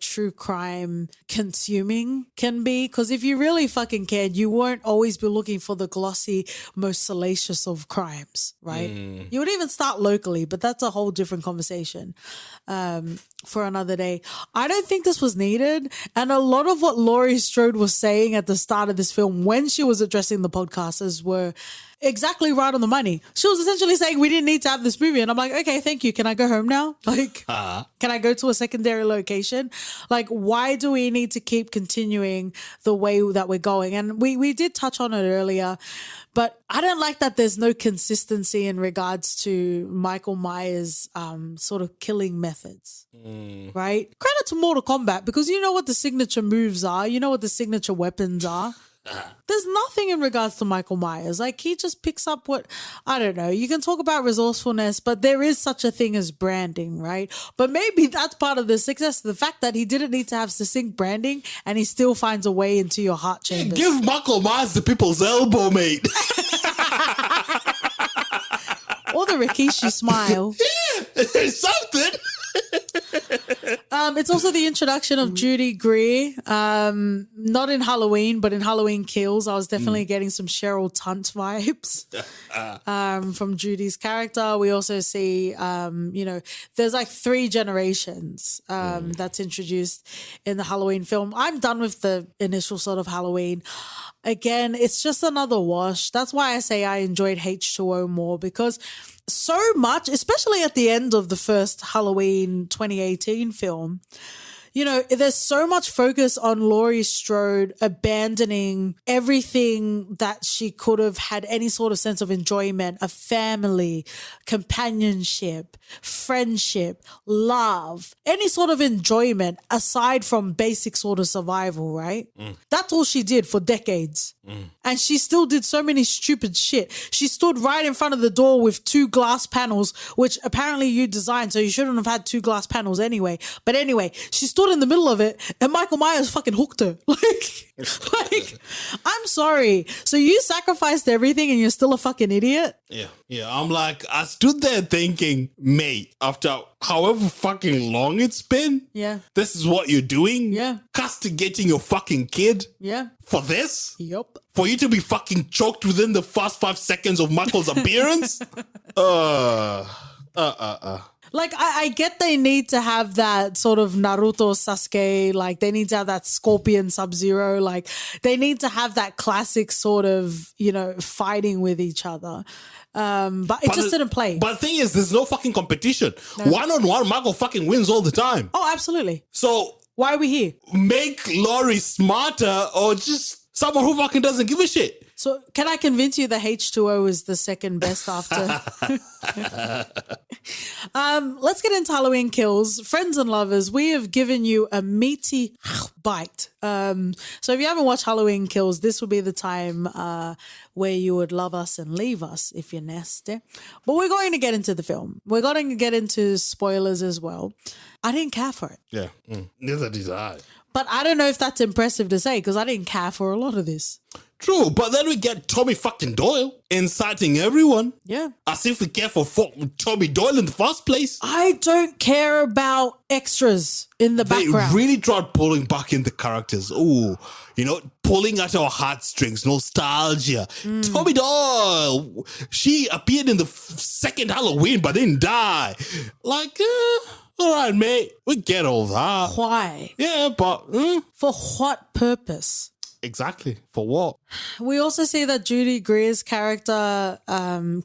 A: true crime consuming can be. Because if you really fucking cared, you won't always be looking for the glossy, most salacious of crimes, right? You would even start locally, but that's a whole different conversation for another day. I don't think this was needed. And a lot of what Laurie Strode was saying at the start of this film when she was addressing the podcasters were exactly right on the money. She was essentially saying we didn't need to have this movie. And I'm like, okay, thank you. Can I go home now? Like, can I go to a secondary location? Like, why do we need to keep continuing the way that we're going? And we did touch on it earlier, but I don't like that there's no consistency in regards to Michael Myers' sort of killing methods, right? Credit to Mortal Kombat because you know what the signature moves are. You know what the signature weapons are. There's nothing in regards to Michael Myers. Like, he just picks up I don't know. You can talk about resourcefulness, but there is such a thing as branding, right? But maybe that's part of the success. The fact that he didn't need to have succinct branding and he still finds a way into your heart chambers.
B: Give Michael Myers the people's elbow, mate.
A: Or the Rikishi smile.
B: Yeah, something.
A: It's also the introduction of Judy Greer, not in Halloween, but in Halloween Kills. I was definitely getting some Cheryl Tunt vibes from Judy's character. We also see, there's like 3 generations that's introduced in the Halloween film. I'm done with the initial sort of Halloween. Again, it's just another wash. That's why I say I enjoyed H2O more because so much, especially at the end of the first Halloween 2018 film, there's so much focus on Laurie Strode abandoning everything that she could have had any sort of sense of enjoyment, a family, companionship, friendship, love, any sort of enjoyment aside from basic sort of survival, right? That's all she did for decades. And she still did so many stupid shit. She stood right in front of the door with 2 glass panels, which apparently you designed, so you shouldn't have had 2 glass panels anyway. But anyway, she stood in the middle of it and Michael Myers fucking hooked her. Like, I'm sorry. So you sacrificed everything and you're still a fucking idiot?
B: Yeah. I'm like, I stood there thinking, mate, after however fucking long it's been, this is what you're doing?
A: Yeah.
B: Castigating your fucking kid?
A: Yeah.
B: For this?
A: Yep.
B: For you to be fucking choked within the first 5 seconds of Michael's appearance?
A: Like, I get they need to have that sort of Naruto Sasuke, like they need to have that Scorpion Sub-Zero, like they need to have that classic sort of, fighting with each other. But it just didn't play.
B: But the thing is, there's no fucking competition. No. One-on-one, Marco fucking wins all the time.
A: Oh, absolutely.
B: So
A: why are we here?
B: Make Laurie smarter or just someone who fucking doesn't give a shit.
A: So can I convince you that H2O is the second best after? Let's get into Halloween Kills. Friends and lovers, we have given you a meaty bite. So if you haven't watched Halloween Kills, this would be the time where you would love us and leave us if you're nasty. But we're going to get into the film. We're going to get into spoilers as well. I didn't care for it.
B: Yeah, neither did I.
A: But I don't know if that's impressive to say because I didn't care for a lot of this.
B: True, but then we get Tommy fucking Doyle inciting everyone.
A: Yeah.
B: As if we care for Tommy Doyle in the first place.
A: I don't care about extras in the background.
B: They really tried pulling back in the characters. Ooh, pulling at our heartstrings, nostalgia. Tommy Doyle, she appeared in the second Halloween but didn't die. Like, all right, mate, we get all that.
A: Why?
B: Yeah, but...
A: For what purpose?
B: Exactly. For what?
A: We also see that Judy Greer's character,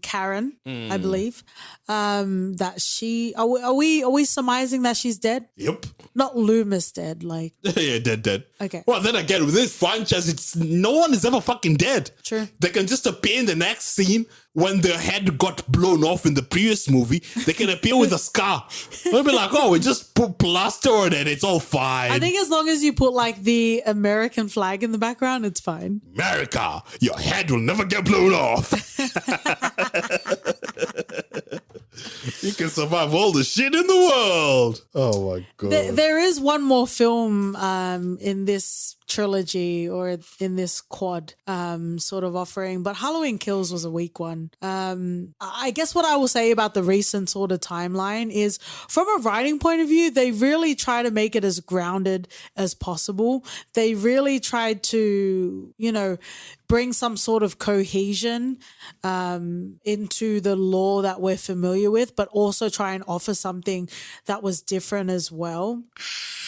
A: Karen, I believe, that she... Are we surmising that she's dead?
B: Yep.
A: Not Loomis dead, like...
B: Yeah, dead.
A: Okay.
B: Well, then again, with this franchise, no one is ever fucking dead.
A: True.
B: They can just appear in the next scene when their head got blown off in the previous movie. They can appear with a scar. They'll be like, oh, we just put plaster on it. It's all fine.
A: I think as long as you put like the American flag in the background, it's fine.
B: America, your head will never get blown off. You can survive all the shit in the world. Oh my God.
A: There is one more film in this trilogy or in this quad sort of offering, but Halloween Kills was a weak one. I guess what I will say about the recent sort of timeline is from a writing point of view, they really try to make it as grounded as possible. They really tried to, bring some sort of cohesion into the lore that we're familiar with, but also try and offer something that was different as well.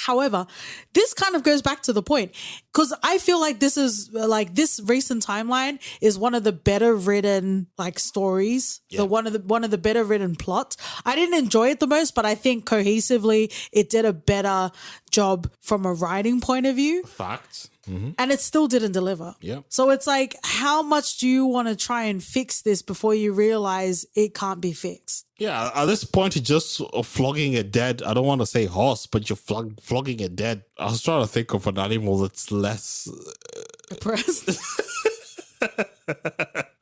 A: However, this kind of goes back to the point because I feel like this is like this recent timeline is one of the better written like stories, one of the better written plots. I didn't enjoy it the most, but I think cohesively it did a better job from a writing point of view.
B: Facts.
A: And it still didn't deliver.
B: Yeah.
A: So it's like, how much do you want to try and fix this before you realize it can't be fixed?
B: Yeah, at this point, you're just flogging a dead, I don't want to say horse, but you're flogging a dead. I was trying to think of an animal that's less...
A: Depressed?
B: But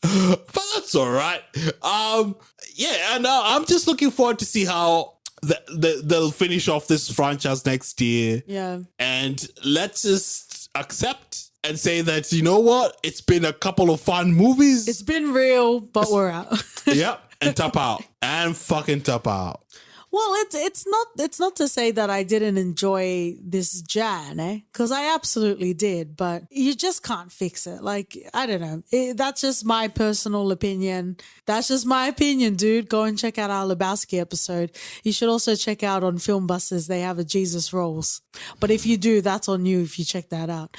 B: that's all right. Yeah, and I'm just looking forward to see how they'll finish off this franchise next year.
A: Yeah.
B: And let's just accept and say that, you know what? It's been a couple of fun movies.
A: It's been real, but we're out.
B: Yep. And tap out. And fucking tap out.
A: Well, it's not to say that I didn't enjoy this Jan, because I absolutely did, but you just can't fix it. Like, I don't know. That's just my personal opinion. That's just my opinion, dude. Go and check out our Lebowski episode. You should also check out on Film Busters. They have a Jesus Rolls. But if you do, that's on you if you check that out.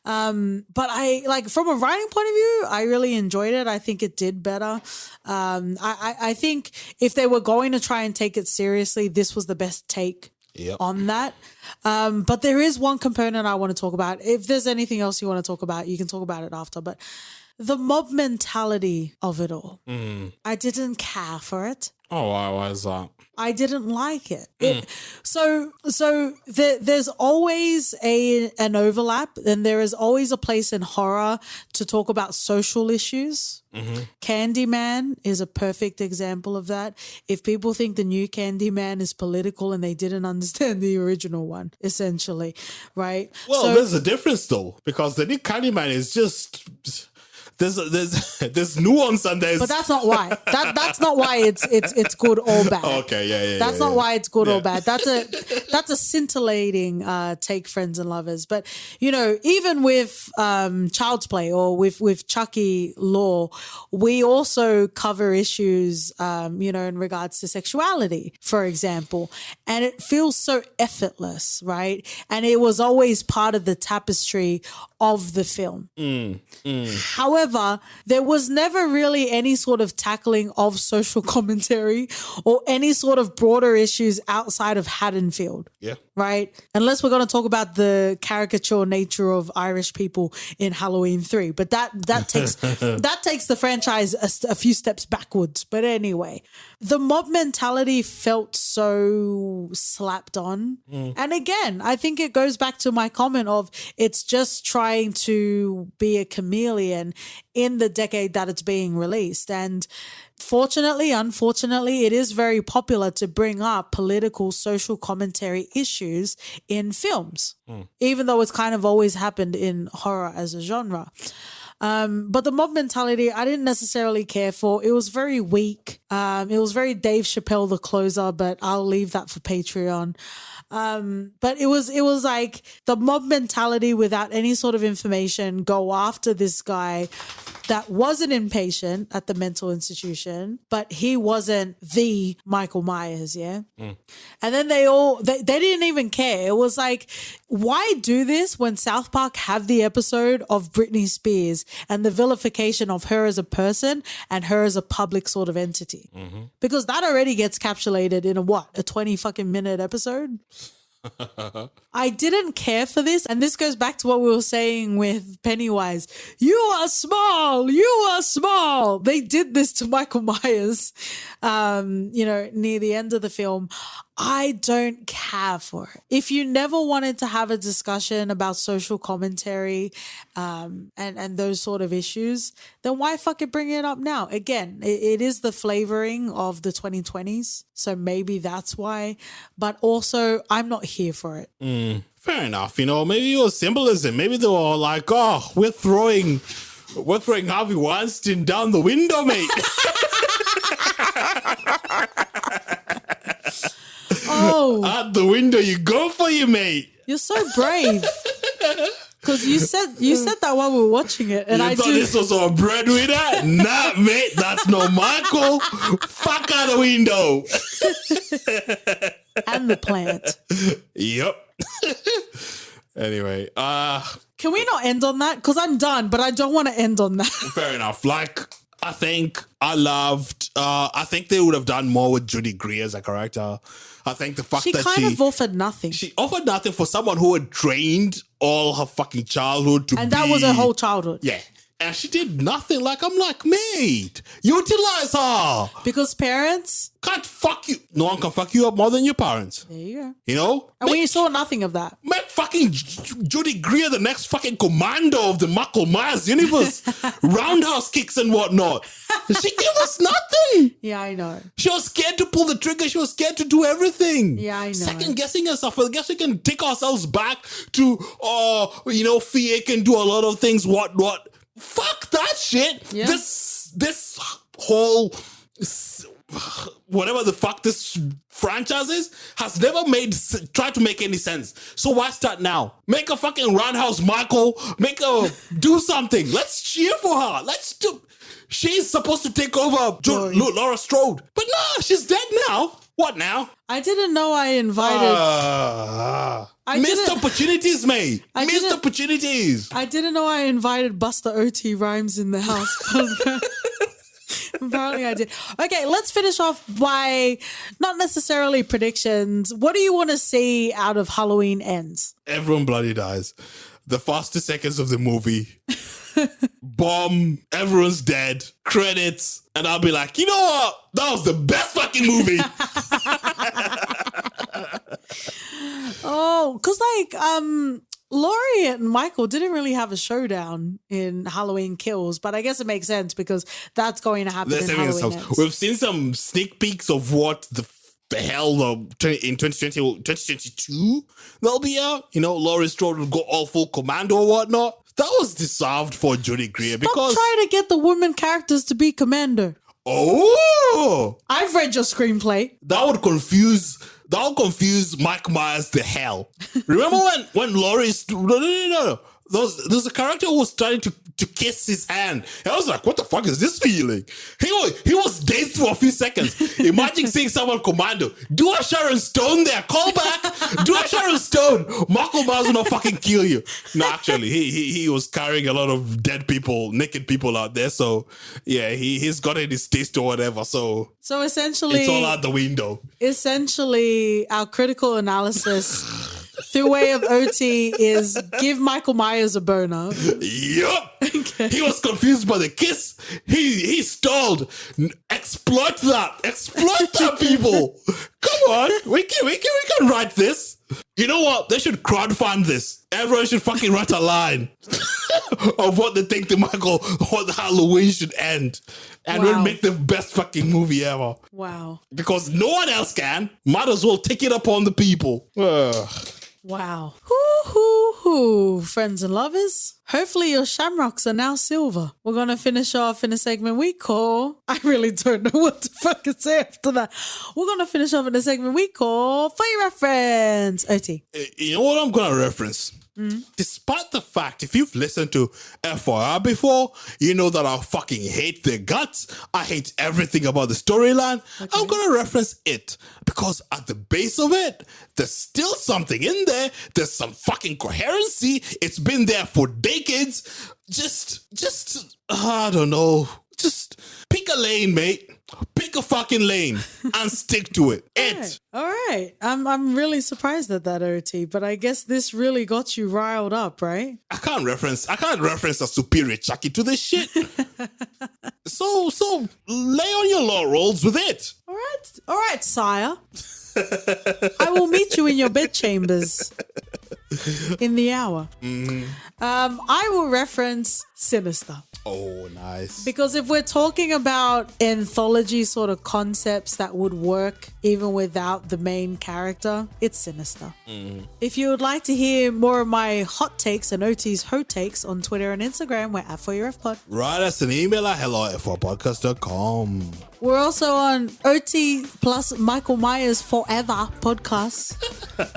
A: But I like from a writing point of view, I really enjoyed it. I think it did better. I think if they were going to try and take it seriously, this was the best take on that. But there is one component I want to talk about. If there's anything else you want to talk about, you can talk about it after. But the mob mentality of it all, I didn't care for it.
B: Oh, why is that?
A: I didn't like it. So there's always an overlap, and there is always a place in horror to talk about social issues. Candyman is a perfect example of that. If people think the new Candyman is political and they didn't understand the original one, essentially, right?
B: Well, there's a difference though, because the new Candyman is just... there's nuance and there's.
A: But that's not why. That's not why it's good or bad.
B: Okay, yeah.
A: That's not why it's good or bad. That's a scintillating take, friends and lovers. But even with Child's Play or with Chucky Law, we also cover issues, in regards to sexuality, for example, and it feels so effortless, right? And it was always part of the tapestry of the film. However, there was never really any sort of tackling of social commentary or any sort of broader issues outside of Haddonfield.
B: Yeah.
A: Right? Unless we're going to talk about the caricature nature of Irish people in Halloween 3. But that takes that takes the franchise a few steps backwards. But anyway, the mob mentality felt so slapped on. And again, I think it goes back to my comment of it's just trying to be a chameleon in the decade that it's being released. And unfortunately, it is very popular to bring up political, social commentary issues in films, even though it's kind of always happened in horror as a genre. But the mob mentality, I didn't necessarily care for. It was very weak. It was very Dave Chappelle, the closer, but I'll leave that for Patreon. But it was like the mob mentality without any sort of information, go after this guy that wasn't inpatient at the mental institution, but he wasn't the Michael Myers, yeah? And then they didn't even care. It was like, why do this when South Park have the episode of Britney Spears and the vilification of her as a person and her as a public sort of entity? Because that already gets capsulated in a 20 fucking minute episode. I didn't care for this, and this goes back to what we were saying with Pennywise. You are small. They did this to Michael Myers, near the end of the film. I don't care for it. If you never wanted to have a discussion about social commentary and those sort of issues, then why fucking bring it up now? Again, it is the flavoring of the 2020s, so maybe that's why. But also, I'm not here for it.
B: Fair enough. Maybe it was symbolism. Maybe they were like, oh, we're throwing Harvey Weinstein down the window, mate.
A: Oh,
B: out the window you go for you, mate.
A: You're so brave. Because you said that while we were watching it, and
B: you
A: I
B: thought this was our breadwinner? Nah, mate, that's no Michael. Fuck out the window.
A: And the plant.
B: Yep. Anyway,
A: can we not end on that? Because I'm done, but I don't want to end on that.
B: Fair enough. I think I think they would have done more with Judy Greer as a character. I think the fact that
A: she kind of offered nothing.
B: She offered nothing for someone who had trained all her fucking childhood
A: and that was her whole childhood.
B: Yeah. And she did nothing. I'm like, mate, utilize her.
A: Because parents
B: can't fuck you. No one can fuck you up more than your parents.
A: There you go.
B: You know?
A: And we saw nothing of that.
B: Make fucking Judy Greer the next fucking commando of the Michael Myers universe. Roundhouse kicks and whatnot. She gave us nothing.
A: Yeah, I know.
B: She was scared to pull the trigger. She was scared to do everything.
A: Yeah, I know.
B: Second guessing herself. I guess we can take ourselves back to, Fia can do a lot of things, whatnot. Fuck that shit.
A: Yeah.
B: This whole whatever the fuck this franchise is has never tried to make any sense. So why start now? Make a fucking Roundhouse Michael. Make her do something. Let's cheer for her. She's supposed to take over Laura Strode. But no, she's dead now. What now?
A: I didn't know I invited...
B: missed opportunities, mate. Missed opportunities.
A: I didn't know I invited Buster O.T. Rhymes in the house. Apparently I did. Okay, let's finish off by not necessarily predictions. What do you want to see out of Halloween Ends?
B: Everyone bloody dies. The first 2 seconds of the movie. Bomb. Everyone's dead. Credits. And I'll be like, you know what? That was the best fucking movie.
A: Oh, because Laurie and Michael didn't really have a showdown in Halloween Kills, but I guess it makes sense because that's going to happen in Halloween Ends.
B: We've seen some sneak peeks of what the hell in 2022 they'll be out. Laurie Strode will go all full commando or whatnot. that was deserved for Judy Greer because
A: trying to get the women characters to be commander.
B: Oh,
A: I've read your screenplay.
B: That would confuse Mike Myers to hell. Remember when Laurie's no. There's a character who was trying to kiss his hand. And I was like, what the fuck is this feeling? He was dazed for a few seconds. Imagine seeing someone commando. Do a Sharon Stone there. Call back. Do a Sharon Stone. Michael Myers will not fucking kill you. No, actually, he was carrying a lot of dead people, naked people out there. So yeah, he's got in his taste or whatever. So
A: essentially,
B: it's all out the window.
A: Essentially, our critical analysis through way of OT is give Michael Myers a boner.
B: Yup. Okay. He was confused by the kiss. He stalled. Exploit that, people. Come on. We can write this. You know what? They should crowdfund this. Everyone should fucking write a line of what they think what Halloween should end. And we'll make the best fucking movie ever.
A: Wow.
B: Because no one else can. Might as well take it upon the people.
A: Wow. Hoo, friends and lovers. Hopefully your shamrocks are now silver. We're going to finish off in a segment we call... I really don't know what to fucking say after that. We're going to finish off in a segment we call For Your Reference. OT.
B: You know what I'm going to reference? Despite the fact, if you've listened to FYR before, you know that I fucking hate their guts. I hate everything about the storyline. Okay. I'm going to reference it because at the base of it, there's still something in there. There's some fucking coherency. It's been there for decades. Just, I don't know. Just pick a lane, mate. Pick a fucking lane and stick to it.
A: All right. I'm really surprised at that, OT, but I guess this really got you riled up, right?
B: I can't reference a superior Chucky to this shit. so lay on your laurels with it.
A: All right, sire. I will meet you in your bedchambers in the hour. Mm-hmm. I will reference Sinister.
B: Oh, nice.
A: Because if we're talking about anthology sort of concepts that would work even without the main character, it's Sinister. Mm. If you would like to hear more of my hot takes and OT's hot takes on Twitter and Instagram, we're at ForYourFPod.
B: Write us an email at hello@4podcast.com.
A: We're also on OT plus Michael Myers Forever podcast.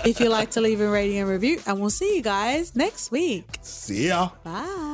A: If you'd like to leave a rating and review, and we'll see you guys next week.
B: See ya.
A: Bye.